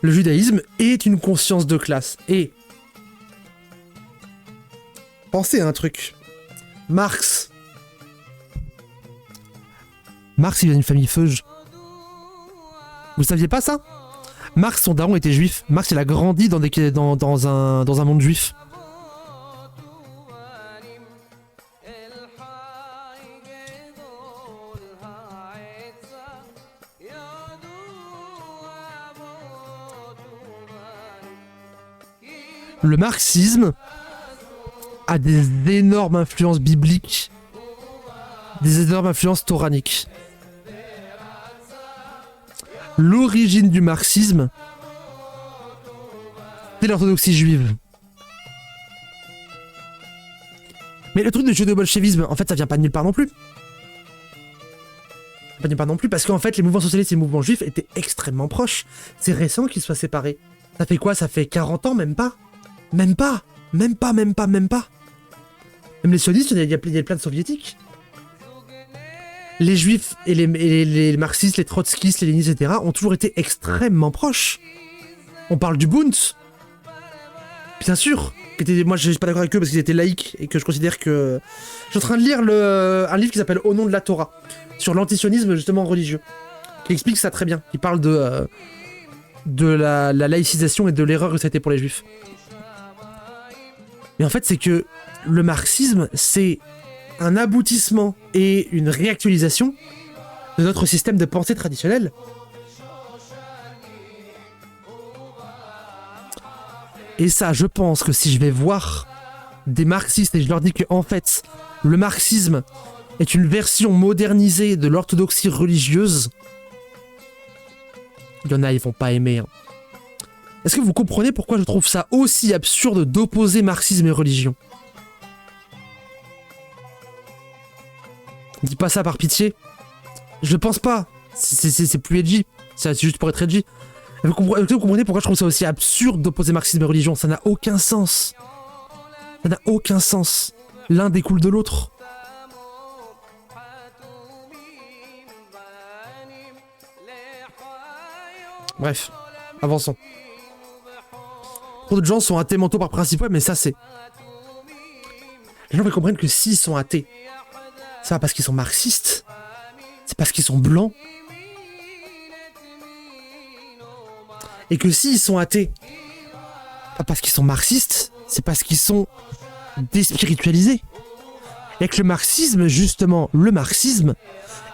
Speaker 1: Le judaïsme est une conscience de classe. Et pensez à un truc. Marx, il vient d'une famille feuge. Vous saviez pas ça? Marx, son daron était juif. Marx, il a grandi dans un monde juif. Le marxisme a des énormes influences bibliques, des énormes influences C'est l'orthodoxie juive. Mais le truc de judéo-bolchevisme, en fait, ça vient pas de nulle part non plus. Pas de nulle part non plus, parce qu'en fait, les mouvements socialistes et les mouvements juifs étaient extrêmement proches. C'est récent qu'ils soient séparés. Ça fait quoi? Ça fait 40 ans, même pas. Même pas. Même pas. Même les sionistes, il y a plein de soviétiques. Les juifs et les marxistes, les trotskistes, les léninistes, etc. ont toujours été extrêmement proches. On parle du Bund. Bien sûr. Moi, je suis pas d'accord avec eux parce qu'ils étaient laïcs et que je considère que... Je suis en train de lire un livre qui s'appelle Au nom de la Torah, sur l'antisionisme justement religieux, qui explique ça très bien. Il parle de la laïcisation et de l'erreur que ça a été pour les juifs. Mais en fait, c'est que le marxisme, c'est un aboutissement et une réactualisation de notre système de pensée traditionnel. Et ça, je pense que si je vais voir des marxistes et je leur dis que en fait, le marxisme est une version modernisée de l'orthodoxie religieuse, il y en a, ils vont pas aimer. Hein. Est-ce que vous comprenez pourquoi je trouve ça aussi absurde d'opposer marxisme et religion? Dis pas ça par pitié. Je pense pas. C'est plus edgy. C'est juste pour être edgy. Vous comprenez pourquoi je trouve ça aussi absurde d'opposer marxisme et religion? Ça n'a aucun sens. Ça n'a aucun sens. L'un découle de l'autre. Bref, avançons. Trop de gens sont athées mentaux par principe, ouais, mais ça c'est... Les gens veulent comprendre que s'ils sont athées, c'est pas parce qu'ils sont marxistes, c'est parce qu'ils sont blancs. Et que s'ils sont athées, pas parce qu'ils sont marxistes, c'est parce qu'ils sont déspiritualisés. Et que le marxisme, justement, le marxisme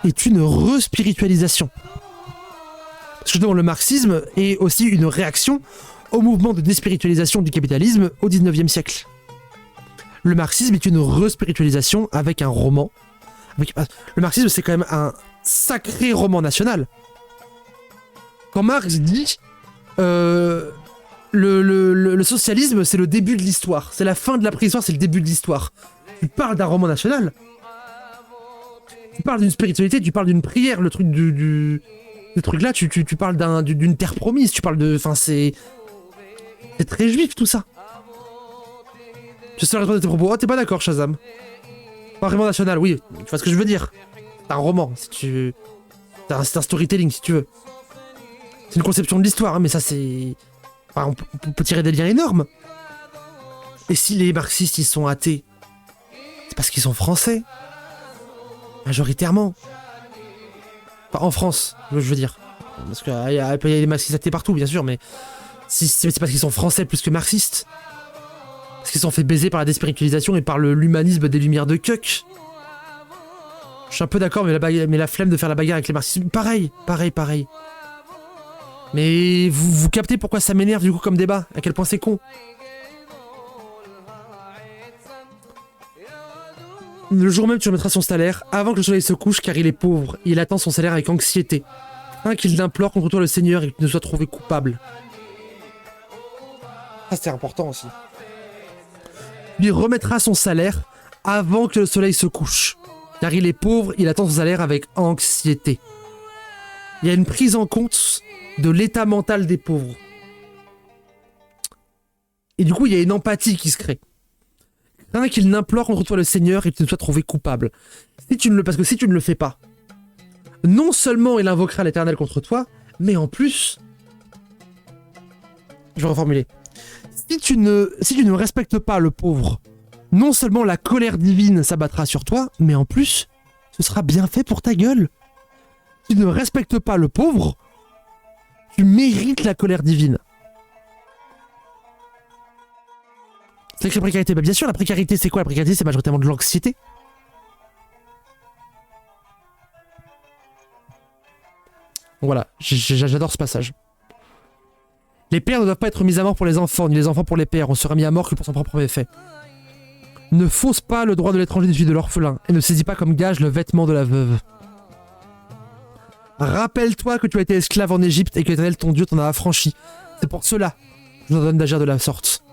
Speaker 1: est une respiritualisation. Parce que justement, le marxisme est aussi une réaction au mouvement de déspiritualisation du capitalisme au XIXe siècle. Le marxisme est une respiritualisation avec un roman. Le marxisme, c'est quand même un sacré roman national. Quand Marx dit le socialisme, c'est le début de l'histoire. C'est la fin de la préhistoire, c'est le début de l'histoire. Tu parles d'un roman national. Tu parles d'une spiritualité, tu parles d'une prière, le truc du truc là, tu parles d'une terre promise, tu parles de... Enfin, c'est très juif tout ça. Je sais la réponse de tes propos. Oh, t'es pas d'accord, Shazam? Pas vraiment national, oui. Tu vois ce que je veux dire? C'est un roman, si tu... C'est un storytelling, si tu veux. C'est une conception de l'histoire, hein, mais ça c'est... Enfin, on peut tirer des liens énormes. Et si les marxistes, ils sont athées, c'est parce qu'ils sont français. Majoritairement. Enfin, en France, je veux dire. Parce qu'il y a des marxistes athées partout, bien sûr, mais... c'est parce qu'ils sont français plus que marxistes. Parce qu'ils sont fait baiser par la déspiritualisation et par l'humanisme des lumières de Kuck. Je suis un peu d'accord, mais la flemme de faire la bagarre avec les marxistes... Pareil. Mais vous captez pourquoi ça m'énerve du coup comme débat? À quel point c'est con? Le jour même tu remettras son salaire, avant que le soleil se couche, car il est pauvre. Il attend son salaire avec anxiété. Qu'il implore contre toi le Seigneur et qu'il ne soit trouvé coupable. Ça c'est important aussi. Il remettra son salaire avant que le soleil se couche. Car il est pauvre, il attend son salaire avec anxiété. Il y a une prise en compte de l'état mental des pauvres. Et du coup, il y a une empathie qui se crée. Qu'il n'implore contre toi le Seigneur et qu'il ne soit trouvé coupable. Parce que si tu ne le fais pas, non seulement il invoquera l'Éternel contre toi, mais en plus... Je vais reformuler. Si tu ne respectes pas le pauvre, non seulement la colère divine s'abattra sur toi, mais en plus, ce sera bien fait pour ta gueule. Si tu ne respectes pas le pauvre, tu mérites la colère divine. C'est que la précarité, bah bien sûr, la précarité, c'est quoi? La précarité, c'est majoritairement de l'anxiété. Voilà, j'adore ce passage. Les pères ne doivent pas être mis à mort pour les enfants, ni les enfants pour les pères. On sera mis à mort que pour son propre méfait. Ne fausse pas le droit de l'étranger du fils de l'orphelin, et ne saisis pas comme gage le vêtement de la veuve. Rappelle-toi que tu as été esclave en Égypte et que l'Éternel ton Dieu t'en a affranchi. C'est pour cela je vous ordonne d'agir de la sorte.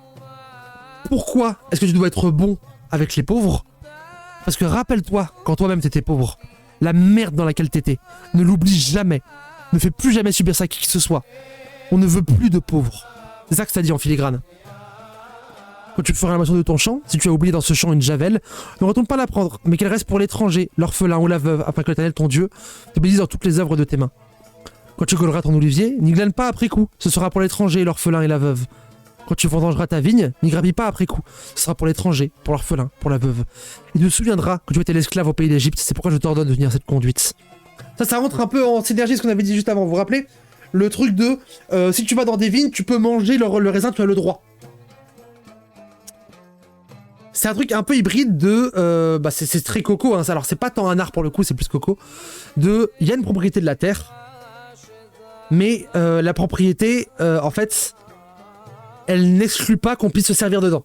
Speaker 1: Pourquoi est-ce que tu dois être bon avec les pauvres? Parce que rappelle-toi, quand toi-même t'étais pauvre, la merde dans laquelle t'étais, ne l'oublie jamais. Ne fais plus jamais subir ça à qui que ce soit. On ne veut plus de pauvres. C'est ça que ça dit en filigrane. Quand tu feras la moisson de ton champ, si tu as oublié dans ce champ une javel, ne retourne pas la prendre, mais qu'elle reste pour l'étranger, l'orphelin ou la veuve, afin que l'Éternel ton Dieu te bénisse dans toutes les œuvres de tes mains. Quand tu colleras ton olivier, n'y glane pas après coup, ce sera pour l'étranger, l'orphelin et la veuve. Quand tu vendangeras ta vigne, n'y gravis pas après coup, ce sera pour l'étranger, pour l'orphelin, pour la veuve. Et tu te souviendras que tu étais l'esclave au pays d'Égypte, c'est pourquoi je t'ordonne de tenir cette conduite. Ça rentre un peu en synergie ce qu'on avait dit juste avant, vous vous rappelez? Le truc de, si tu vas dans des vignes, tu peux manger le raisin, tu as le droit. C'est un truc un peu hybride de... c'est très coco, hein, alors c'est pas tant un art pour le coup, c'est plus coco. Il y a une propriété de la terre, mais la propriété, en fait, elle n'exclut pas qu'on puisse se servir dedans.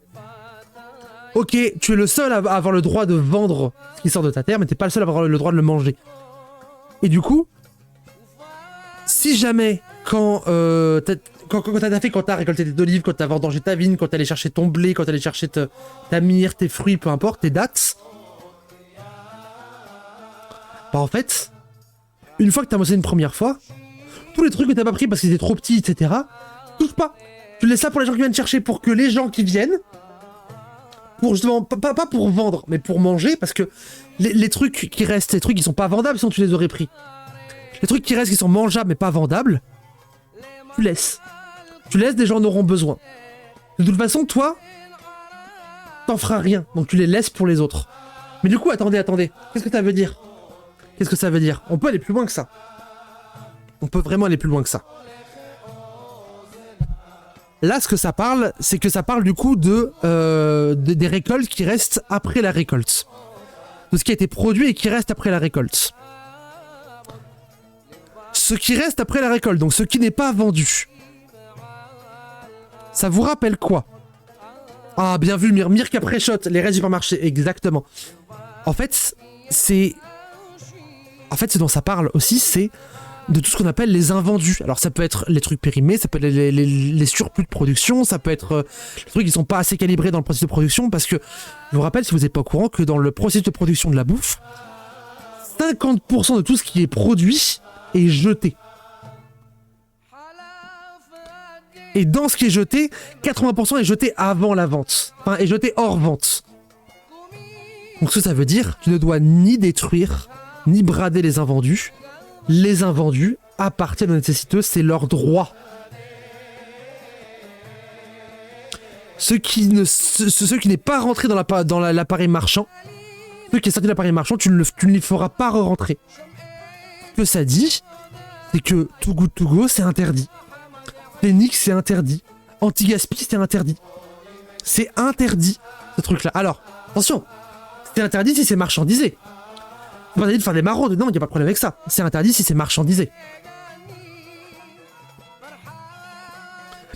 Speaker 1: Ok, tu es le seul à avoir le droit de vendre ce qui sort de ta terre, mais t'es pas le seul à avoir le droit de le manger. Et du coup, si jamais, quand t'as récolté tes olives, quand t'as vendangé ta vigne, quand t'allais chercher ton blé, quand t'allais chercher ta myrrhe, tes fruits, peu importe, tes dattes, bah en fait, une fois que t'as moissonné une première fois, tous les trucs que t'as pas pris parce qu'ils étaient trop petits, etc., touche pas. Tu laisses ça pour les gens qui viennent chercher, pour que les gens qui viennent, pour justement, pas pour vendre, mais pour manger, parce que les trucs qui restent, les trucs qui sont pas vendables, sinon tu les aurais pris. Les trucs qui restent, qui sont mangeables mais pas vendables, tu laisses. Tu laisses, des gens en auront besoin. De toute façon, toi, t'en feras rien, donc tu les laisses pour les autres. Mais du coup, attendez, qu'est-ce que ça veut dire? Qu'est-ce que ça veut dire? On peut aller plus loin que ça. On peut vraiment aller plus loin que ça. Là, ce que ça parle, c'est que ça parle du coup des récoltes qui restent après la récolte. De ce qui a été produit et qui reste après la récolte. Ce qui reste après la récolte, donc ce qui n'est pas vendu. Ça vous rappelle quoi? Ah, bien vu, Mirk après shot, les restes du supermarché, exactement. En fait, ce dont ça parle aussi, c'est de tout ce qu'on appelle les invendus. Alors ça peut être les trucs périmés, ça peut être les surplus de production, ça peut être les trucs qui sont pas assez calibrés dans le processus de production, parce que, je vous rappelle, si vous n'êtes pas au courant, que dans le processus de production de la bouffe, 50% de tout ce qui est produit est jeté. Et dans ce qui est jeté, 80% est jeté avant la vente. Enfin, est jeté hors vente. Donc ça veut dire, tu ne dois ni détruire, ni brader les invendus. Les invendus appartiennent aux nécessiteux, c'est leur droit. Ce qui n'est pas rentré dans l'appareil marchand, ce qui est sorti de l'appareil marchand, tu ne les feras pas re-rentrer. Ce que ça dit, c'est que Too Good To Go, c'est interdit. Phoenix, c'est interdit. Anti-gaspi, c'est interdit. C'est interdit, ce truc-là. Alors, attention, c'est interdit si c'est marchandisé. C'est pas interdit de faire des maraudes, non, il n'y a pas de problème avec ça. C'est interdit si c'est marchandisé.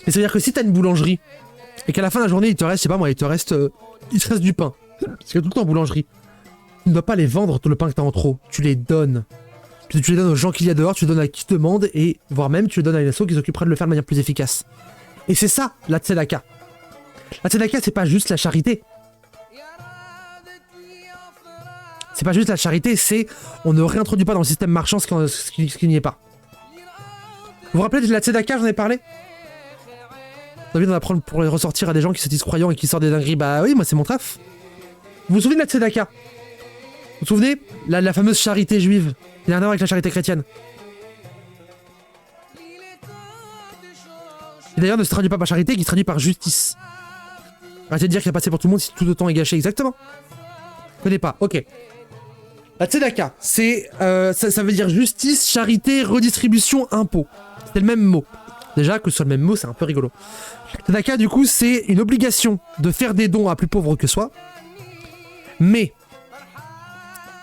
Speaker 1: Mais ça veut dire que si t'as une boulangerie, et qu'à la fin de la journée, il te reste, je sais pas moi, il te reste du pain. Parce qu'il y a tout le temps en boulangerie. Tu ne dois pas les vendre, tout le pain que t'as en trop. Tu les donnes. Tu les donnes aux gens qu'il y a dehors, tu les donnes à qui te demande, et voire même tu les donnes à une asso qui s'occupera de le faire de manière plus efficace. Et c'est ça, la tzedaka. La tzedaka, c'est pas juste la charité. C'est pas juste la charité, c'est on ne réintroduit pas dans le système marchand ce qui n'y est pas. Vous vous rappelez de la tzedaka, j'en ai parlé? J'ai envie d'en apprendre pour les ressortir à des gens qui se disent croyants et qui sortent des dingueries. Bah oui, moi c'est mon taf. Vous vous souvenez de la tzedaka? Vous vous souvenez la fameuse charité juive? Il y a un rapport avec la charité chrétienne. Et d'ailleurs, ne se traduit pas par charité, qui se traduit par justice. Arrêtez de dire qu'il y a passé pour tout le monde si tout le temps est gâché. Exactement. Je connais pas. Ok. La tzedaka, c'est ça veut dire justice, charité, redistribution, impôt. C'est le même mot. Déjà, que ce soit le même mot, c'est un peu rigolo. Tzedaka, du coup, c'est une obligation de faire des dons à plus pauvres que soi. Mais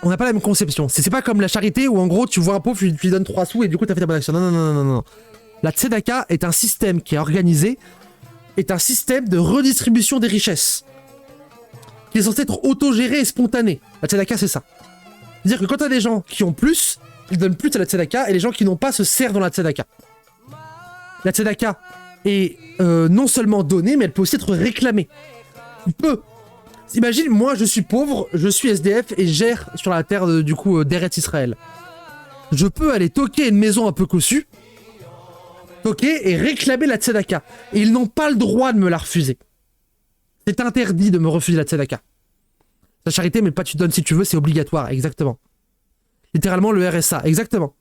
Speaker 1: on n'a pas la même conception. C'est pas comme la charité où en gros tu vois un pauvre, tu lui donnes 3 sous et du coup t'as fait ta bonne action. Non. La tzedaka est un système qui est organisé, est un système de redistribution des richesses, qui est censé être autogéré et spontané. La tzedaka, c'est ça. C'est-à-dire que quand t'as des gens qui ont plus, ils donnent plus à la tzedaka, et les gens qui n'ont pas se servent dans la tzedaka. La tzedaka, est non seulement donnée, mais elle peut aussi être réclamée. Tu peux. Imagine, moi je suis pauvre, je suis SDF et gère sur la terre d'Eretz Israël. Je peux aller toquer une maison un peu cossue, toquer et réclamer la tzedaka. Et ils n'ont pas le droit de me la refuser. C'est interdit de me refuser la tzedaka. La charité, mais pas tu donnes si tu veux, c'est obligatoire, exactement. Littéralement le RSA, exactement.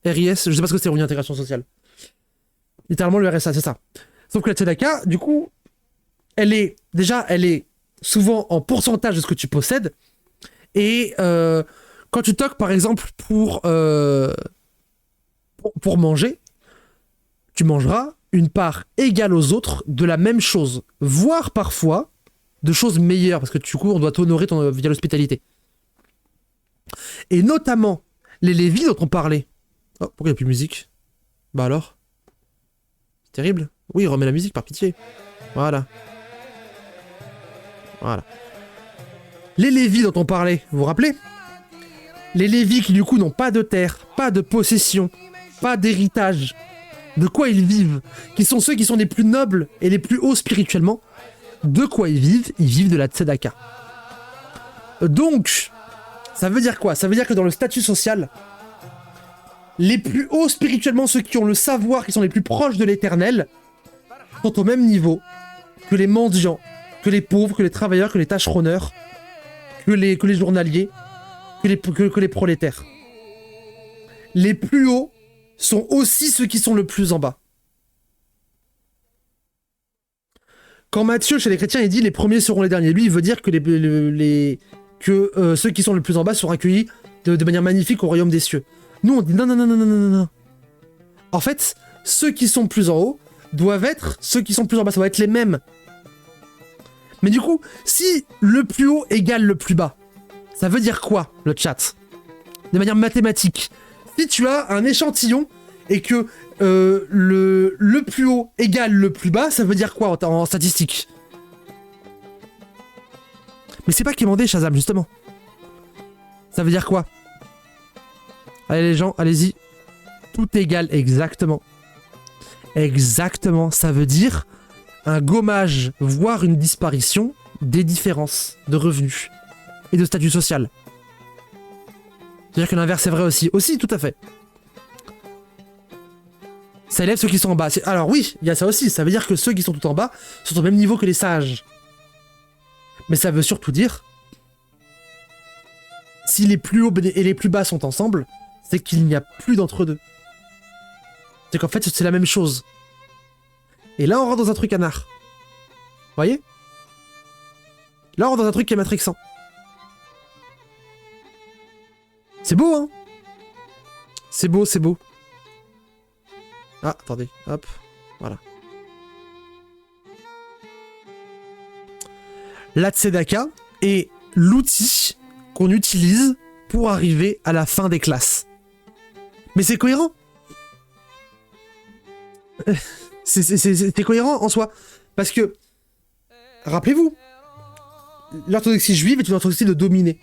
Speaker 1: RIS, je sais pas ce que c'est, revenu intégration sociale. Littéralement le RSA, c'est ça. Sauf que la tzedaka, du coup, elle est souvent en pourcentage de ce que tu possèdes. Et quand tu toques, par exemple, pour manger, tu mangeras une part égale aux autres de la même chose, voire parfois de choses meilleures, parce que du coup, on doit t'honorer via l'hospitalité. Et notamment, les Lévis dont on parlait. Oh, pourquoi il n'y a plus de musique? Bah alors? C'est terrible. Oui, remets la musique, par pitié. Voilà. Voilà. Les Lévis dont on parlait, vous vous rappelez? Les Lévis qui du coup n'ont pas de terre, pas de possession, pas d'héritage. De quoi ils vivent? Qui sont ceux qui sont les plus nobles et les plus hauts spirituellement. De quoi ils vivent? Ils vivent de la tzedaka. Donc, ça veut dire quoi? Ça veut dire que dans le statut social, les plus hauts spirituellement, ceux qui ont le savoir, qui sont les plus proches de l'éternel, sont au même niveau que les mendiants, que les pauvres, que les travailleurs, que les tâcheronneurs, que les journaliers, que les prolétaires. Les plus hauts sont aussi ceux qui sont le plus en bas. Quand Matthieu, chez les chrétiens, il dit « les premiers seront les derniers », lui, il veut dire que, ceux qui sont le plus en bas seront accueillis de manière magnifique au royaume des cieux. Nous, on dit « non, non, non, non, non, non, non ». En fait, ceux qui sont plus en haut doivent être ceux qui sont plus en bas, ça doit être les mêmes. Mais du coup, si le plus haut égale le plus bas, ça veut dire quoi, le chat? De manière mathématique. Si tu as un échantillon et que le plus haut égale le plus bas, ça veut dire quoi en statistique? Mais c'est pas qui demandé, Shazam, justement. Ça veut dire quoi? Allez les gens, allez-y. Tout égale, exactement. Exactement, ça veut dire un gommage, voire une disparition des différences de revenus et de statut social. C'est-à-dire que l'inverse est vrai aussi. Aussi, tout à fait. Ça élève ceux qui sont en bas. Alors oui, il y a ça aussi. Ça veut dire que ceux qui sont tout en bas sont au même niveau que les sages. Mais ça veut surtout dire, si les plus hauts et les plus bas sont ensemble, c'est qu'il n'y a plus d'entre deux. C'est qu'en fait, c'est la même chose. Et là, on rentre dans un truc anard. Vous voyez? Là, on rentre dans un truc qui est matrixant. C'est beau, hein? C'est beau, c'est beau. Ah, attendez, hop, voilà. La tzedaka est l'outil qu'on utilise pour arriver à la fin des classes. Mais c'est cohérent. C'est cohérent en soi. Parce que, rappelez-vous, l'orthodoxie juive est une orthodoxie de dominer.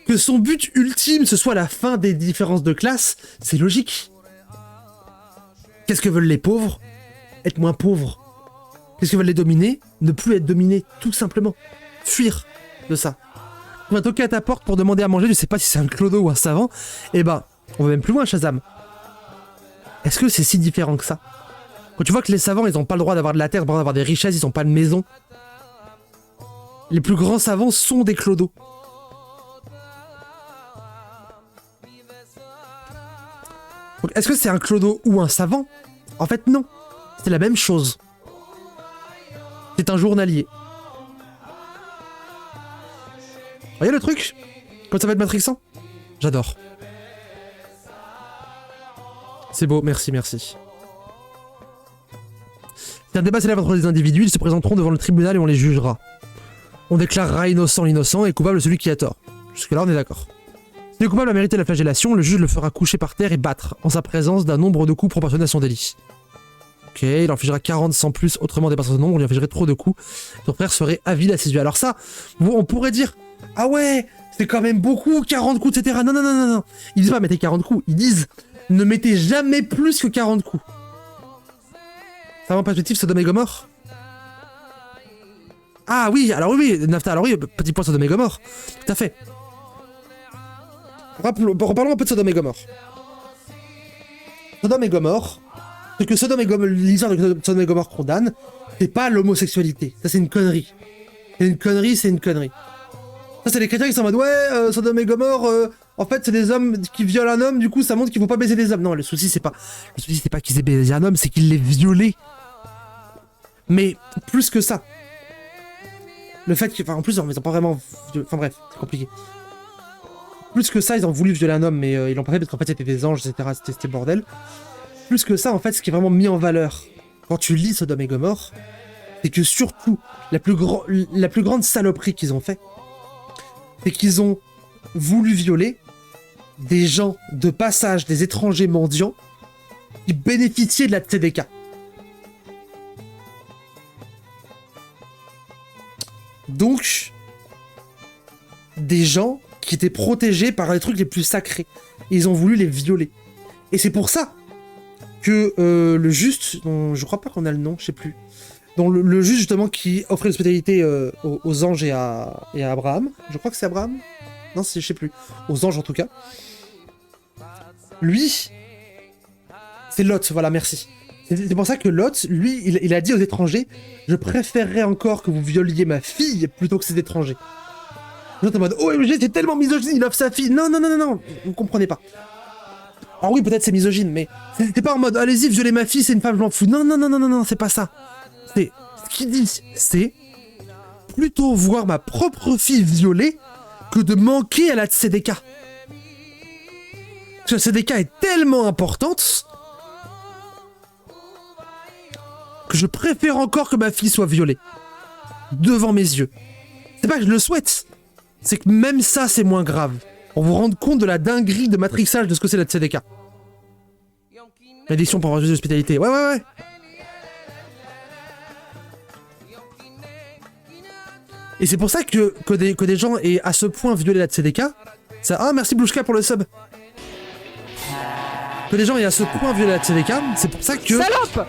Speaker 1: Que son but ultime, ce soit la fin des différences de classe, c'est logique. Qu'est-ce que veulent les pauvres? Être moins pauvres. Qu'est-ce que veulent les dominés? Ne plus être dominés, tout simplement. Fuir de ça. On va toquer à ta porte pour demander à manger, je sais pas si c'est un clodo ou un savant. Eh ben, on va même plus loin, Shazam. Est-ce que c'est si différent que ça? Quand tu vois que les savants, ils ont pas le droit d'avoir de la terre, d'avoir des richesses, ils ont pas de maison. Les plus grands savants sont des clodos. Est-ce que c'est un clodo ou un savant? En fait, non. C'est la même chose. C'est un journalier. Voyez le truc? Quand ça va être matrixant? J'adore. C'est beau, merci, merci. C'est un débat célèbre entre les individus, ils se présenteront devant le tribunal et on les jugera. On déclarera innocent l'innocent et coupable celui qui a tort. Jusque-là, on est d'accord. Si le coupable a mérité la flagellation, le juge le fera coucher par terre et battre, en sa présence d'un nombre de coups proportionné à son délit. Ok, il infligera 40 sans plus, autrement dépassant ce nombre, on lui infligerait trop de coups. Son frère serait avide à ses yeux. Alors ça, on pourrait dire, ah ouais, c'est quand même beaucoup, 40 coups, etc. Non, non, non, non, non. Ils disent pas mettez 40 coups, ils disent ne mettez jamais plus que 40 coups. Ça va en perspective Sodome et Gomorrhe. Ah oui, alors oui, Nafta, alors oui, petit point Sodome et Gomorrhe. Tout à fait. Reparlons un peu de Sodome et Gomorrhe. Sodome et Gomorrhe, ce que l'histoire de Sodome et Gomorrhe condamne, c'est pas l'homosexualité. Ça, c'est une connerie. C'est une connerie, c'est une connerie. Ça, c'est les chrétiens qui sont en mode, ouais, Sodome et Gomorrhe, en fait, c'est des hommes qui violent un homme, du coup, ça montre qu'il faut pas baiser des hommes. Non, le souci, c'est pas qu'ils aient baisé un homme, c'est qu'ils l'aient violé. Mais, plus que ça. Le fait que, enfin, en plus, ils ont pas vraiment, enfin bref, c'est compliqué. Plus que ça, ils ont voulu violer un homme, mais ils l'ont pas fait parce qu'en fait, c'était des anges, etc., c'était bordel. Plus que ça, en fait, ce qui est vraiment mis en valeur, quand tu lis Sodome et Gomorrhe, c'est que surtout, la plus grande saloperie qu'ils ont fait, c'est qu'ils ont voulu violer des gens de passage, des étrangers mendiants, qui bénéficiaient de la tzedeka. Donc, des gens qui étaient protégés par les trucs les plus sacrés. Et ils ont voulu les violer. Et c'est pour ça que le juste, dont je crois pas qu'on a le nom, je sais plus, dont le juste justement qui offrait l'hospitalité aux anges et à Abraham, je crois que c'est Abraham, non, je sais plus, aux anges en tout cas, lui, c'est Lot, voilà, merci. C'est pour ça que Lot, lui, il a dit aux étrangers, je préférerais encore que vous violiez ma fille plutôt que ces étrangers. L'autre en mode, OMG, c'est tellement misogyne, il offre sa fille. Non, non, non, non, non, vous comprenez pas. Alors oui, peut-être c'est misogyne, mais c'est pas en mode, allez-y, violez ma fille, c'est une femme, je m'en fous. Non, non, non, non, non, non, c'est pas ça. C'est, ce qu'il dit, c'est plutôt voir ma propre fille violée que de manquer à la tzedeka. Parce que la tzedeka est tellement importante que je préfère encore que ma fille soit violée. Devant mes yeux. C'est pas que je le souhaite. C'est que même ça, c'est moins grave. Pour vous rendre compte de la dinguerie de matrixage de ce que c'est la tzedeka. L'édition pour avoir juste d'hospitalité. Ouais, ouais, ouais. Et c'est pour ça que des gens aient à ce point violé la tzedeka. Ça... Ah, merci Blouchka pour le sub. Que des gens aient à ce point violé la tzedeka, c'est pour ça que...
Speaker 2: Salope!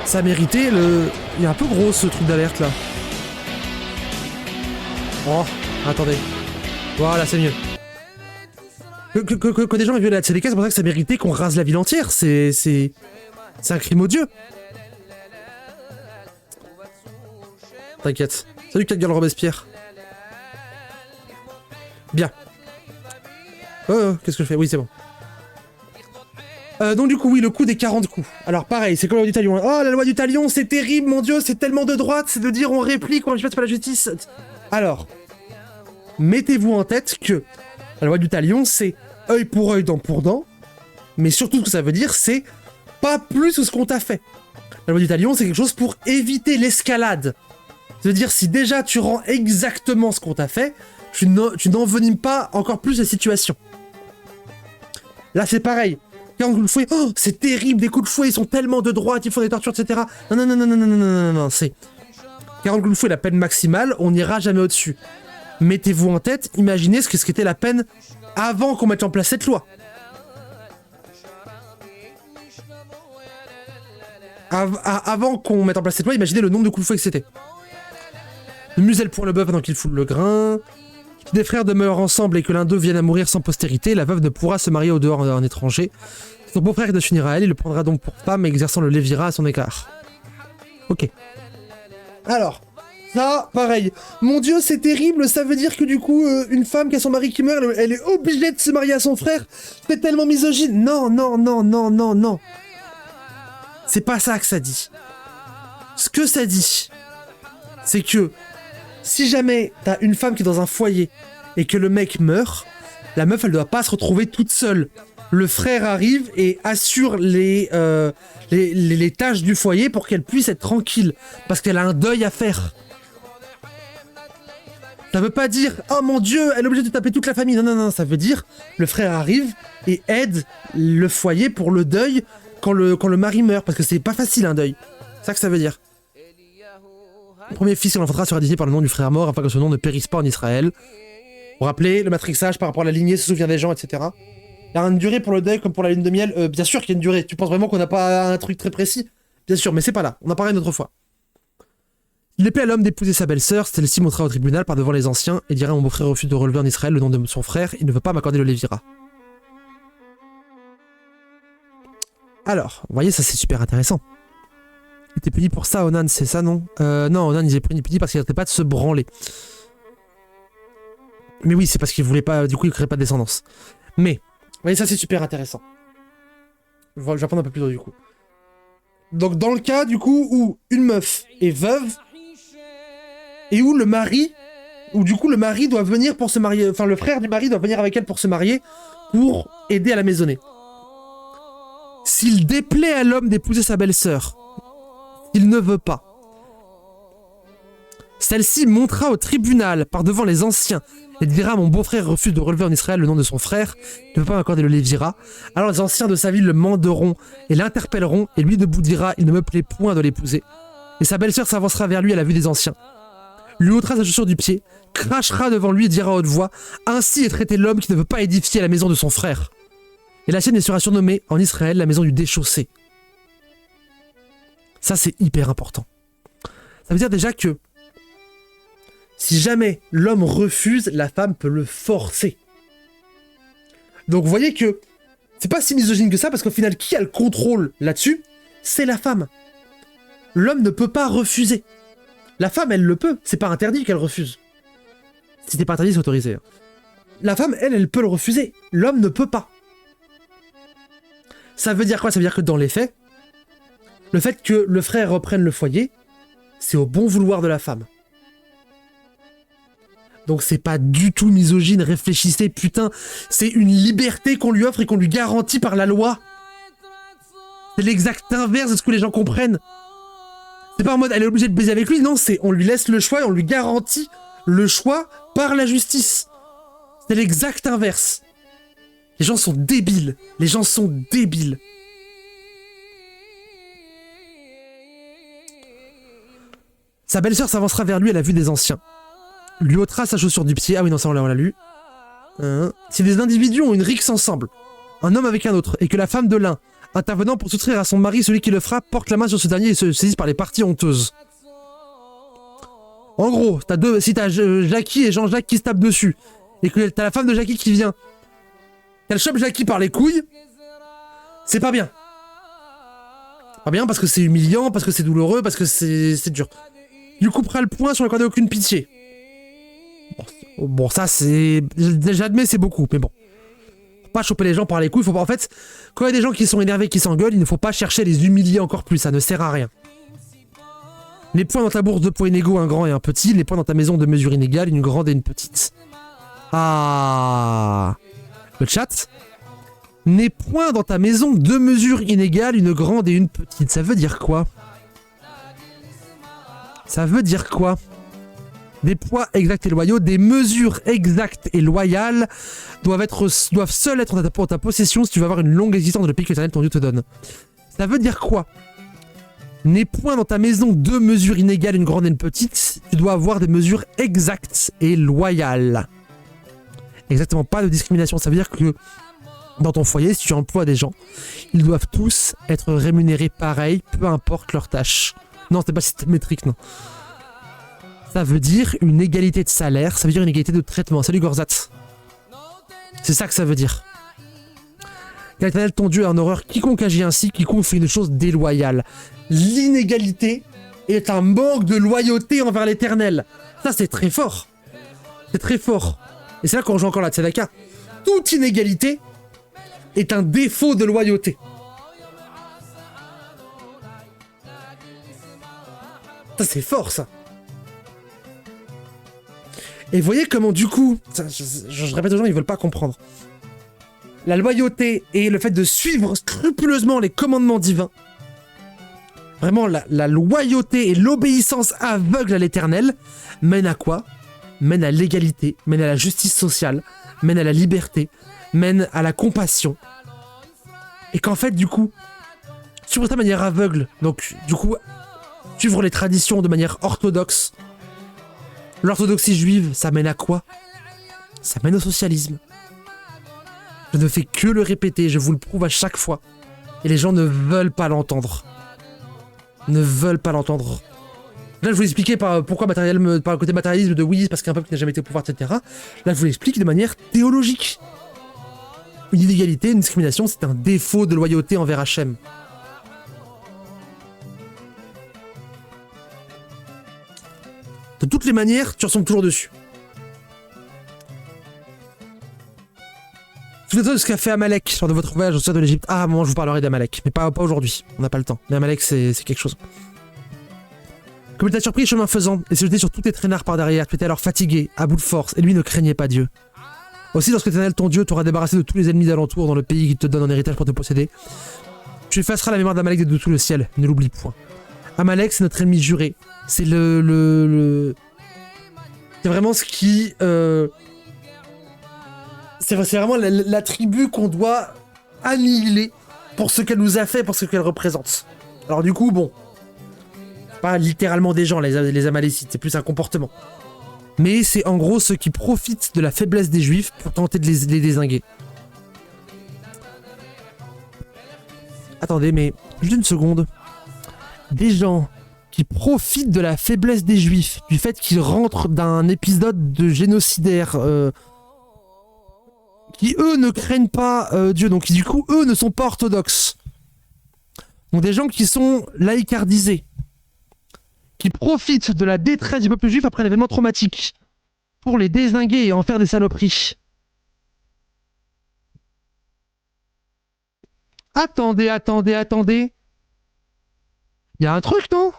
Speaker 1: Ça méritait le... Il est un peu gros ce truc d'alerte là. Oh, attendez. Voilà, c'est mieux. Que des gens aient violé la tzedeka, c'est pour ça que ça méritait qu'on rase la ville entière. C'est un crime odieux. T'inquiète. Salut Catgirl Robespierre. Bien. Qu'est-ce que je fais? Oui, c'est bon. Donc du coup, oui, le coup des 40 coups. Alors pareil, c'est comme la loi du talion. Oh, la loi du talion, c'est terrible, mon dieu, c'est tellement de droite, c'est de dire on réplique, on passe par la justice. Alors, mettez-vous en tête que la loi du talion, c'est œil pour œil, dent pour dent, mais surtout ce que ça veut dire, c'est pas plus que ce qu'on t'a fait. La loi du talion, c'est quelque chose pour éviter l'escalade. C'est-à-dire, si déjà tu rends exactement ce qu'on t'a fait, tu n'envenimes pas encore plus la situation. Là, c'est pareil. 40 coups de fouet, oh, c'est terrible, des coups de fouet, ils sont tellement de droite, ils font des tortures, etc. Non, non, non, non, non, non, non, non, non, c'est... 40 coups de fouet, la peine maximale, on n'ira jamais au-dessus. Mettez-vous en tête, imaginez ce qu'était la peine avant qu'on mette en place cette loi. Avant qu'on mette en place cette loi, imaginez le nombre de coups de fouet que c'était. Le muselle pour le bœuf pendant qu'il foule le grain. Si des frères demeurent ensemble et que l'un d'eux vienne à mourir sans postérité, la veuve ne pourra se marier au dehors en étranger. Son beau-frère est de s'unir à elle, il le prendra donc pour femme, exerçant le lévira à son écart. Ok. Alors, ça, pareil. Mon dieu, c'est terrible, ça veut dire que du coup, une femme qui a son mari qui meurt, elle est obligée de se marier à son frère. C'est tellement misogyne. Non, non, non, non, non, non. C'est pas ça que ça dit. Ce que ça dit, c'est que si jamais t'as une femme qui est dans un foyer et que le mec meurt, la meuf, elle doit pas se retrouver toute seule. Le frère arrive et assure les tâches du foyer pour qu'elle puisse être tranquille. Parce qu'elle a un deuil à faire. Ça veut pas dire « Oh mon Dieu, elle est obligée de taper toute la famille ». Non, non, non, ça veut dire le frère arrive et aide le foyer pour le deuil quand le mari meurt. Parce que c'est pas facile un deuil. C'est ça que ça veut dire. Le premier fils qu'on enfantera sera désigné par le nom du frère mort afin que ce nom ne périsse pas en Israël. Vous rappelez, le matrixage par rapport à la lignée se souvient des gens, etc. Il y a une durée pour le deuil comme pour la lune de miel. Bien sûr qu'il y a une durée. Tu penses vraiment qu'on n'a pas un truc très précis? bien sûr, mais c'est pas là. On en parlera une autre fois. Il plaît à l'homme d'épouser sa belle-sœur, celle-ci montera au tribunal par devant les anciens et dira mon beau-frère refuse de relever en Israël le nom de son frère, il ne veut pas m'accorder le lévira. Alors, vous voyez, ça c'est super intéressant. Il était puni pour ça, Onan, c'est ça, non? Non, Onan, il est puni parce qu'il n'arrêtait pas de se branler. Mais oui, c'est parce qu'il voulait pas, du coup, il ne créait pas de descendance. Mais, vous voyez, ça c'est super intéressant. Je vais apprendre un peu plus tôt, du coup. Donc, dans le cas, du coup, où une meuf est veuve, et où le mari, où du coup, le mari doit venir pour se marier, enfin, le frère du mari doit venir avec elle pour se marier, pour aider à la maisonnée. S'il déplaît à l'homme d'épouser sa belle-sœur, il ne veut pas. Celle-ci montera au tribunal, par devant les anciens, et dira mon beau-frère refuse de relever en Israël le nom de son frère, il ne veut pas m'accorder le lévira. Alors les anciens de sa ville le manderont et l'interpelleront, et lui debout dira il ne me plaît point de l'épouser. Et sa belle-sœur s'avancera vers lui à la vue des anciens, lui ôtera sa chaussure du pied, crachera devant lui et dira à haute voix ainsi est traité l'homme qui ne veut pas édifier la maison de son frère. Et la sienne sera surnommée en Israël la maison du déchaussé. Ça c'est hyper important. Ça veut dire déjà que si jamais l'homme refuse, la femme peut le forcer. Donc vous voyez que c'est pas si misogyne que ça, parce qu'au final, qui a le contrôle là-dessus? C'est la femme. L'homme ne peut pas refuser. La femme, elle le peut. C'est pas interdit qu'elle refuse. Si c'est pas interdit, c'est autorisé. La femme, elle peut le refuser. L'homme ne peut pas. Ça veut dire quoi? Ça veut dire que dans les faits, le fait que le frère reprenne le foyer, c'est au bon vouloir de la femme. Donc c'est pas du tout misogyne, réfléchissez, putain, c'est une liberté qu'on lui offre et qu'on lui garantit par la loi. C'est l'exact inverse de ce que les gens comprennent. C'est pas en mode elle est obligée de baiser avec lui, non, c'est on lui laisse le choix et on lui garantit le choix par la justice. C'est l'exact inverse. Les gens sont débiles, les gens sont débiles. Sa belle-sœur s'avancera vers lui à la vue des anciens. Lui ôtera sa chaussure du pied. Ah oui, non, ça on l'a lu. Si des individus ont une rixe ensemble, un homme avec un autre, et que la femme de l'un, intervenant pour soustraire à son mari celui qui le frappe, porte la main sur ce dernier et se saisit par les parties honteuses. En gros, si t'as Jackie et Jean-Jacques qui se tapent dessus, et que t'as la femme de Jackie qui vient, qu'elle chope Jackie par les couilles, c'est pas bien. Pas bien parce que c'est humiliant, parce que c'est douloureux, parce que c'est dur. Il lui coupera le poing sans lui accorder aucune pitié. Bon, ça c'est... J'admets c'est beaucoup, mais bon. Faut pas choper les gens par les couilles, faut pas... En fait, quand il y a des gens qui sont énervés, qui s'engueulent, il ne faut pas chercher à les humilier encore plus, ça ne sert à rien. Les points dans ta bourse de points inégaux, un grand et un petit, les points dans ta maison de mesure inégale, une grande et une petite. Ah... Le chat. Les points dans ta maison de mesure inégale, une grande et une petite, ça veut dire quoi? Ça veut dire quoi? Des poids exacts et loyaux, des mesures exactes et loyales doivent seules être en ta possession si tu veux avoir une longue existence dans le pays que l'Éternel ton Dieu te donne. Ça veut dire quoi? Des points dans ta maison, deux mesures inégales, une grande et une petite, tu dois avoir des mesures exactes et loyales. Exactement, pas de discrimination. Ça veut dire que dans ton foyer, si tu emploies des gens, ils doivent tous être rémunérés pareil, peu importe leur tâche. Non, c'était pas symétrique, non. Ça veut dire une égalité de salaire, ça veut dire une égalité de traitement. Salut Gorzat. C'est ça que ça veut dire. Car l'Éternel ton Dieu a en horreur quiconque agit ainsi, quiconque fait une chose déloyale. L'inégalité est un manque de loyauté envers l'Éternel. Ça c'est très fort. C'est très fort. Et c'est là qu'on joue encore la tzedaka. Toute inégalité est un défaut de loyauté. Ça c'est fort ça. Et vous voyez comment du coup, je répète aux gens, ils veulent pas comprendre. La loyauté et le fait de suivre scrupuleusement les commandements divins, vraiment la loyauté et l'obéissance aveugle à l'Éternel, mène à quoi? Mène à l'égalité, mène à la justice sociale, mène à la liberté, mène à la compassion. Et qu'en fait, du coup, suivre ça de manière aveugle, donc du coup, suivre les traditions de manière orthodoxe, l'orthodoxie juive, ça mène à quoi? Ça mène au socialisme. Je ne fais que le répéter, je vous le prouve à chaque fois. Et les gens ne veulent pas l'entendre. ne veulent pas l'entendre. Là, je vous expliquais pourquoi par le côté matérialisme de oui, parce qu'un peuple qui n'a jamais été au pouvoir, etc. Là, je vous l'explique de manière théologique. Une inégalité, une discrimination, c'est un défaut de loyauté envers Hachem. De toutes les manières, tu ressembles toujours dessus. Souvenez-vous de ce qu'a fait Amalek lors de votre voyage au sud de l'Égypte. Ah, à un moment, je vous parlerai d'Amalek, mais pas aujourd'hui. On n'a pas le temps. Mais Amalek, c'est quelque chose. Comme il t'a surpris chemin faisant, et s'est jeté sur tous tes traînards par derrière, tu étais alors fatigué, à bout de force, et lui ne craignait pas Dieu. Aussi, lorsque l'Éternel ton Dieu t'aura débarrassé de tous les ennemis d'alentour dans le pays qu'il te donne en héritage pour te posséder, tu effaceras la mémoire d'Amalek de tout le ciel, ne l'oublie point. Amalek, c'est notre ennemi juré. C'est c'est vraiment ce qui... C'est vraiment la tribu qu'on doit annihiler pour ce qu'elle nous a fait, pour ce qu'elle représente. Alors du coup, bon... Pas littéralement des gens, les Amalécites, c'est plus un comportement. Mais c'est en gros ceux qui profitent de la faiblesse des Juifs pour tenter de les dézinguer. Attendez, mais juste une seconde. Des gens qui profitent de la faiblesse des Juifs, du fait qu'ils rentrent d'un épisode de génocidaire, qui eux ne craignent pas Dieu, donc qui du coup eux ne sont pas orthodoxes. Donc des gens qui sont laïcardisés, qui profitent de la détresse du peuple juif après un événement traumatique pour les dézinguer et en faire des saloperies. Attendez. Il y a un truc, non?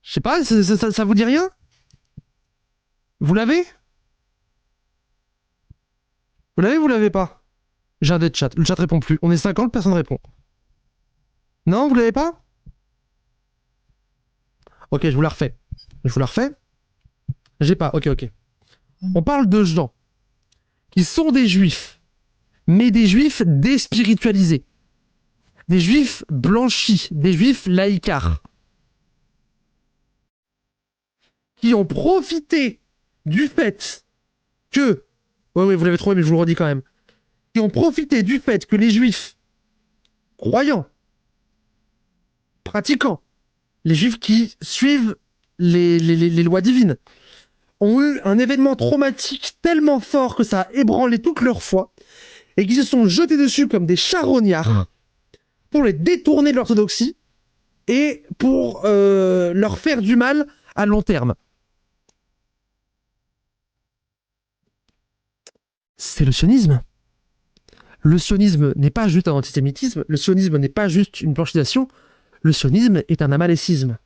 Speaker 1: Je sais pas, ça vous dit rien? Vous l'avez? Vous l'avez ou vous l'avez pas? J'ai un dead chat, le chat répond plus. On est 50, personne répond. Non, vous l'avez pas? Ok, je vous la refais. J'ai pas, ok. On parle de gens qui sont des juifs, mais des juifs déspiritualisés. Des juifs blanchis, des juifs laïcards. Qui ont profité du fait que... Oui, vous l'avez trouvé, mais je vous le redis quand même. Qui ont profité du fait que les juifs croyants, pratiquants, les juifs qui suivent les lois divines, ont eu un événement traumatique tellement fort que ça a ébranlé toute leur foi, et qui se sont jetés dessus comme des charognards pour les détourner de l'orthodoxie et pour leur faire du mal à long terme. C'est le sionisme. Le sionisme n'est pas juste un antisémitisme, le sionisme n'est pas juste une blanchisation, le sionisme est un amalécisme.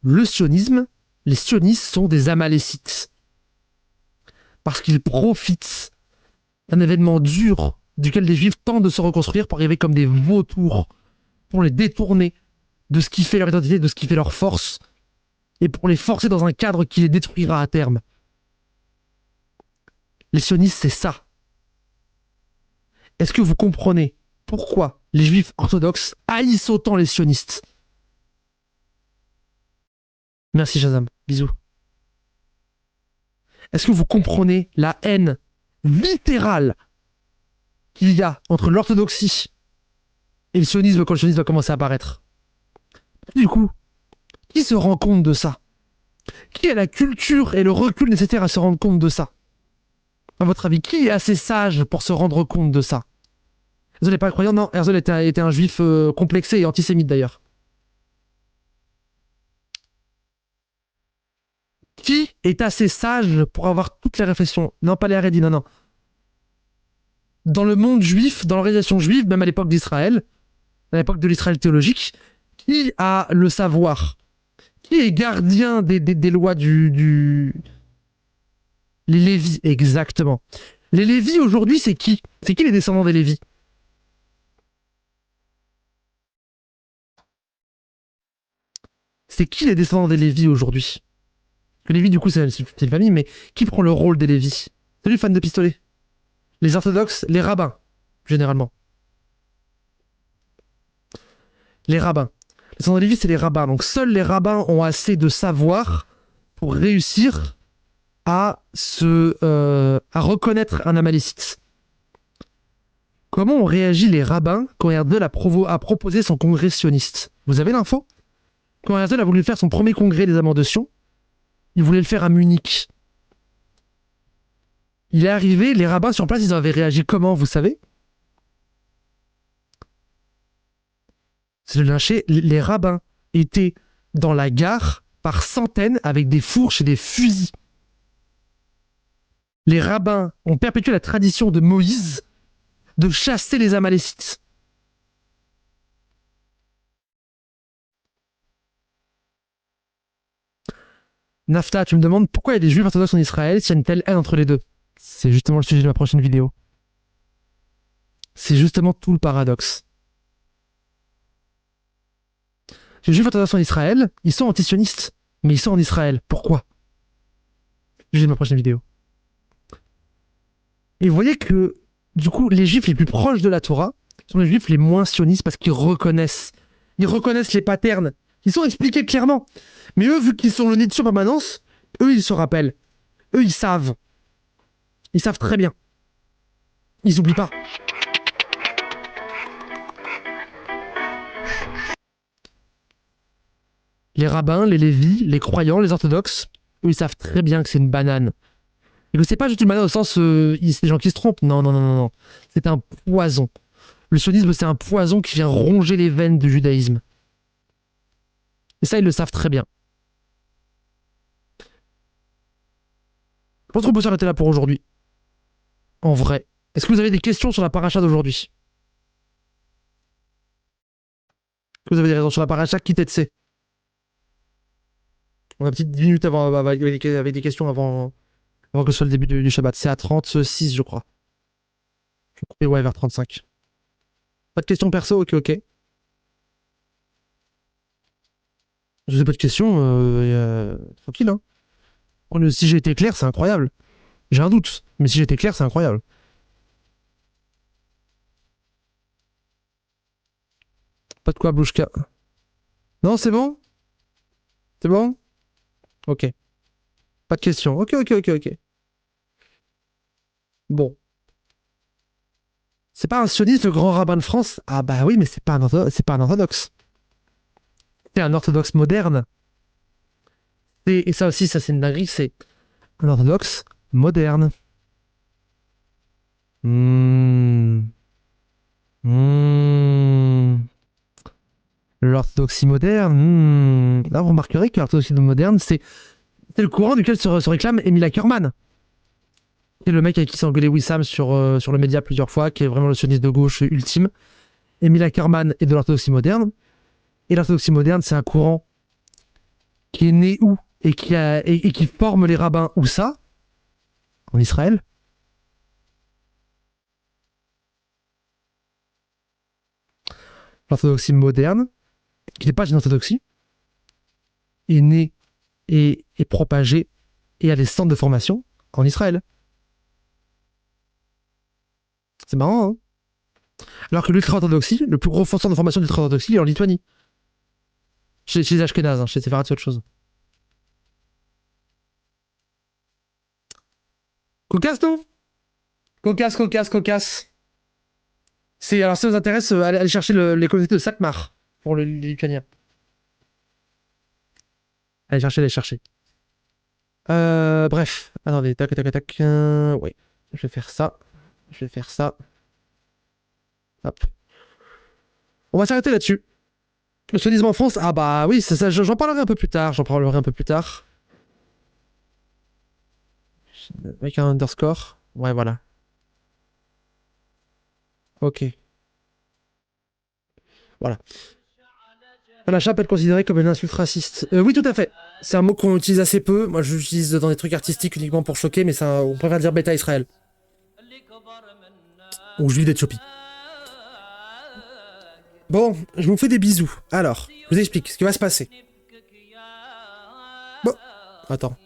Speaker 1: Le sionisme, les sionistes sont des amalécites. Parce qu'ils profitent d'un événement dur duquel les juifs tentent de se reconstruire pour arriver comme des vautours, pour les détourner de ce qui fait leur identité, de ce qui fait leur force, et pour les forcer dans un cadre qui les détruira à terme. Les sionistes, c'est ça. Est-ce que vous comprenez pourquoi les juifs orthodoxes haïssent autant les sionistes? Merci Shazam, bisous. Est-ce que vous comprenez la haine littérale qu'il y a entre l'orthodoxie et le sionisme quand le sionisme va commencer à apparaître? Du coup, qui se rend compte de ça? Qui a la culture et le recul nécessaire à se rendre compte de ça? À votre avis, qui est assez sage pour se rendre compte de ça? Herzl n'est pas croyant, non. Herzl était un juif complexé et antisémite d'ailleurs. Qui est assez sage pour avoir toutes les réflexions? Non, pas les Haredi, non. Dans le monde juif, dans l'organisation juive, même à l'époque d'Israël, à l'époque de l'Israël théologique, qui a le savoir? Qui est gardien des lois Les Lévis, exactement. Les Lévis, aujourd'hui, c'est qui? C'est qui les descendants des Lévis? C'est qui les descendants des Lévis aujourd'hui? Les Lévis, du coup, c'est une famille, mais qui prend le rôle des Lévis? Salut, fan de pistolet. Les orthodoxes, les rabbins, généralement. Les rabbins. Les descendants des Lévis, c'est les rabbins. Donc, seuls les rabbins ont assez de savoir pour réussir à reconnaître un amalécite. Comment ont réagi les rabbins quand Herzl a proposé son congrès sioniste? Vous avez l'info? Quand Herzl a voulu faire son premier congrès des Amants de Sion, il voulait le faire à Munich. Il est arrivé, les rabbins sur place, ils avaient réagi comment, vous savez? C'est le lyncher. Les rabbins étaient dans la gare par centaines avec des fourches et des fusils. Les rabbins ont perpétué la tradition de Moïse de chasser les Amalécites. Nafta, tu me demandes pourquoi il y a des juifs orthodoxes en Israël s'il y a une telle haine entre les deux. C'est justement le sujet de ma prochaine vidéo. C'est justement tout le paradoxe. Les juifs orthodoxes en Israël, ils sont antisionistes, mais ils sont en Israël. Pourquoi? Sujet de ma prochaine vidéo. Et vous voyez que, du coup, les juifs les plus proches de la Torah sont les juifs les moins sionistes parce qu'ils reconnaissent. Ils reconnaissent les patterns. Ils sont expliqués clairement. Mais eux, vu qu'ils sont le nez dessus en permanence, eux, ils se rappellent. Eux, ils savent. Ils savent très bien. Ils n'oublient pas. Les rabbins, les lévis, les croyants, les orthodoxes, eux, ils savent très bien que c'est une banane. Et que c'est pas juste une banane au sens, c'est des gens qui se trompent. Non, non, non, non, non. C'est un poison. Le sionisme, c'est un poison qui vient ronger les veines du judaïsme. Et ça, ils le savent très bien. Je pense qu'on peut s'arrêter là pour aujourd'hui. En vrai. Est-ce que vous avez des questions sur la paracha d'aujourd'hui? Vous avez des raisons sur la paracha Kitetse? On a une petite 10 minutes avant, avec des questions avant que ce soit le début du Shabbat. C'est à 36, je crois. Je vais couper, ouais, vers 35. Pas de questions perso? Ok, ok. Je n'ai pas de questions, tranquille, hein. Si j'ai été clair, c'est incroyable. J'ai un doute, mais si j'étais clair, c'est incroyable. Pas de quoi, Blouchka. Non, c'est bon? C'est bon? Ok. Pas de questions. Ok, ok, ok, ok. Bon. C'est pas un sioniste, le grand rabbin de France? Ah bah oui, mais c'est pas un orthodoxe. C'est un orthodoxe moderne. Et ça aussi, ça c'est une dinguerie, c'est un orthodoxe moderne. Mmh. Mmh. L'orthodoxie moderne. Là, vous remarquerez que l'orthodoxie moderne, c'est le courant duquel se réclame Emile Ackerman. C'est le mec avec qui s'est engueulé Wissam sur le média plusieurs fois, qui est vraiment le sioniste de gauche ultime. Emile Ackerman est de l'orthodoxie moderne. Et l'orthodoxie moderne, c'est un courant qui est né où et qui forme les rabbins où ça? En Israël. L'orthodoxie moderne, qui n'est pas une orthodoxie, est née et est propagée et a des centres de formation en Israël. C'est marrant, hein? Alors que l'ultra-orthodoxie, le plus gros centre de formation de l'ultra-orthodoxie, il est en Lituanie. Chez les Ashkénazes, chez les séfarades, c'est autre chose. Cocasse, non? Cocasse, cocasse, cocasse. Alors, ça vous intéresse, allez chercher les communautés de Sakmar pour les Lituaniens. Allez chercher. Bref, attendez, tac, tac, tac, ouais, je vais faire ça. Hop. On va s'arrêter là-dessus. Le sionisme en France, ah bah oui, c'est ça, j'en parlerai un peu plus tard. Avec un underscore. Ouais, voilà. Ok. Voilà. La chape peut être considérée comme une insulte raciste. Oui, tout à fait. C'est un mot qu'on utilise assez peu. Moi, je l'utilise dans des trucs artistiques uniquement pour choquer, mais on préfère dire bêta Israël. Ou juif d'Éthiopie. Bon, je vous fais des bisous. Alors, je vous explique ce qui va se passer. Bon, attends.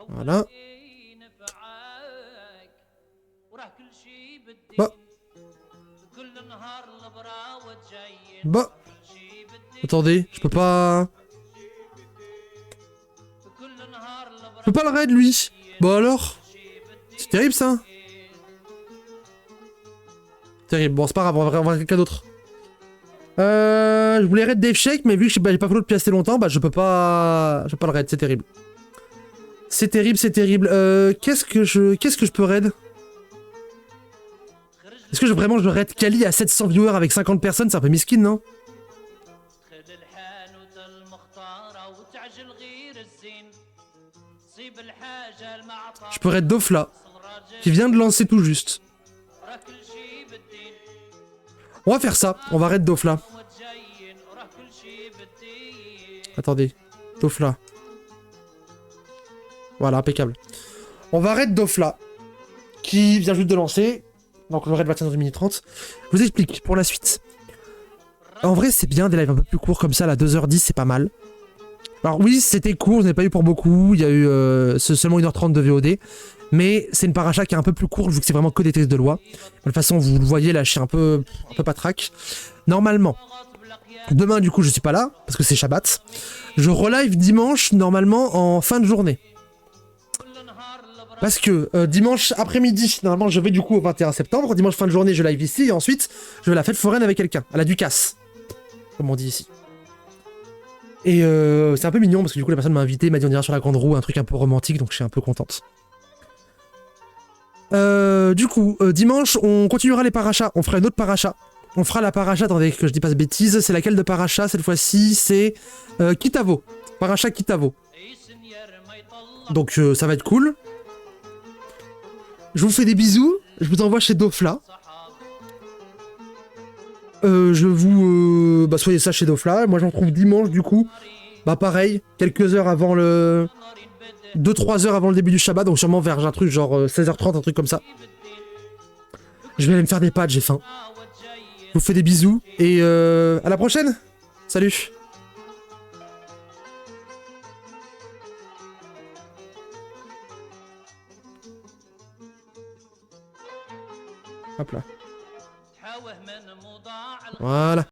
Speaker 1: Voilà. Bon. Bon. Attendez, je peux pas... Je peux pas le raid, lui. Bon alors C'est terrible ça. Terrible. Bon, c'est pas grave, on va voir quelqu'un d'autre. Je voulais raid Dave Shake, mais vu que j'ai pas follow depuis assez longtemps, bah je peux pas le raid, c'est terrible. C'est terrible, c'est terrible. Qu'est-ce que je peux raid? Est-ce que vraiment je raid Kali à 700 viewers avec 50 personnes? C'est un peu miskin, non? Je peux raid Dofla, qui vient de lancer tout juste. On va faire ça, on va raid Dofla. Attendez, Dofla. Voilà, impeccable. On va raid Dofla, qui vient juste de lancer. Donc le raid va tenir dans 1 minute 30. Je vous explique pour la suite. En vrai, c'est bien des lives un peu plus courts comme ça, là, 2h10, c'est pas mal. Alors oui, c'était court, je n'ai pas eu pour beaucoup, il y a eu seulement 1h30 de VOD. Mais c'est une paracha qui est un peu plus courte, vu que c'est vraiment que des textes de loi. De toute façon, vous le voyez, là, je suis un peu patraque. Normalement, demain, du coup, je suis pas là, parce que c'est Shabbat. Je relive dimanche, normalement, en fin de journée. Parce que dimanche après-midi, normalement, je vais du coup au 21 septembre. Dimanche fin de journée, je live ici. Et ensuite, je vais à la fête foraine avec quelqu'un, à la Ducasse. Comme on dit ici. Et c'est un peu mignon, parce que du coup, la personne m'a invité, m'a dit on ira sur la grande roue, un truc un peu romantique, donc je suis un peu contente. Du coup, dimanche, on continuera les parachas. On fera une autre paracha. On fera la paracha, attendez que je dis pas de bêtises. C'est laquelle de paracha cette fois-ci? C'est Kitavo. Paracha Kitavo. Donc ça va être cool. Je vous fais des bisous. Je vous envoie chez Dofla. Je vous... soyez ça chez Dofla. Moi j'en trouve dimanche du coup. Bah pareil, quelques heures avant le... 2-3 heures avant le début du Shabbat, donc sûrement vers un truc genre 16h30, un truc comme ça. Je vais aller me faire des pâtes, j'ai faim. Je vous fais des bisous, et à la prochaine. Salut. Hop là. Voilà.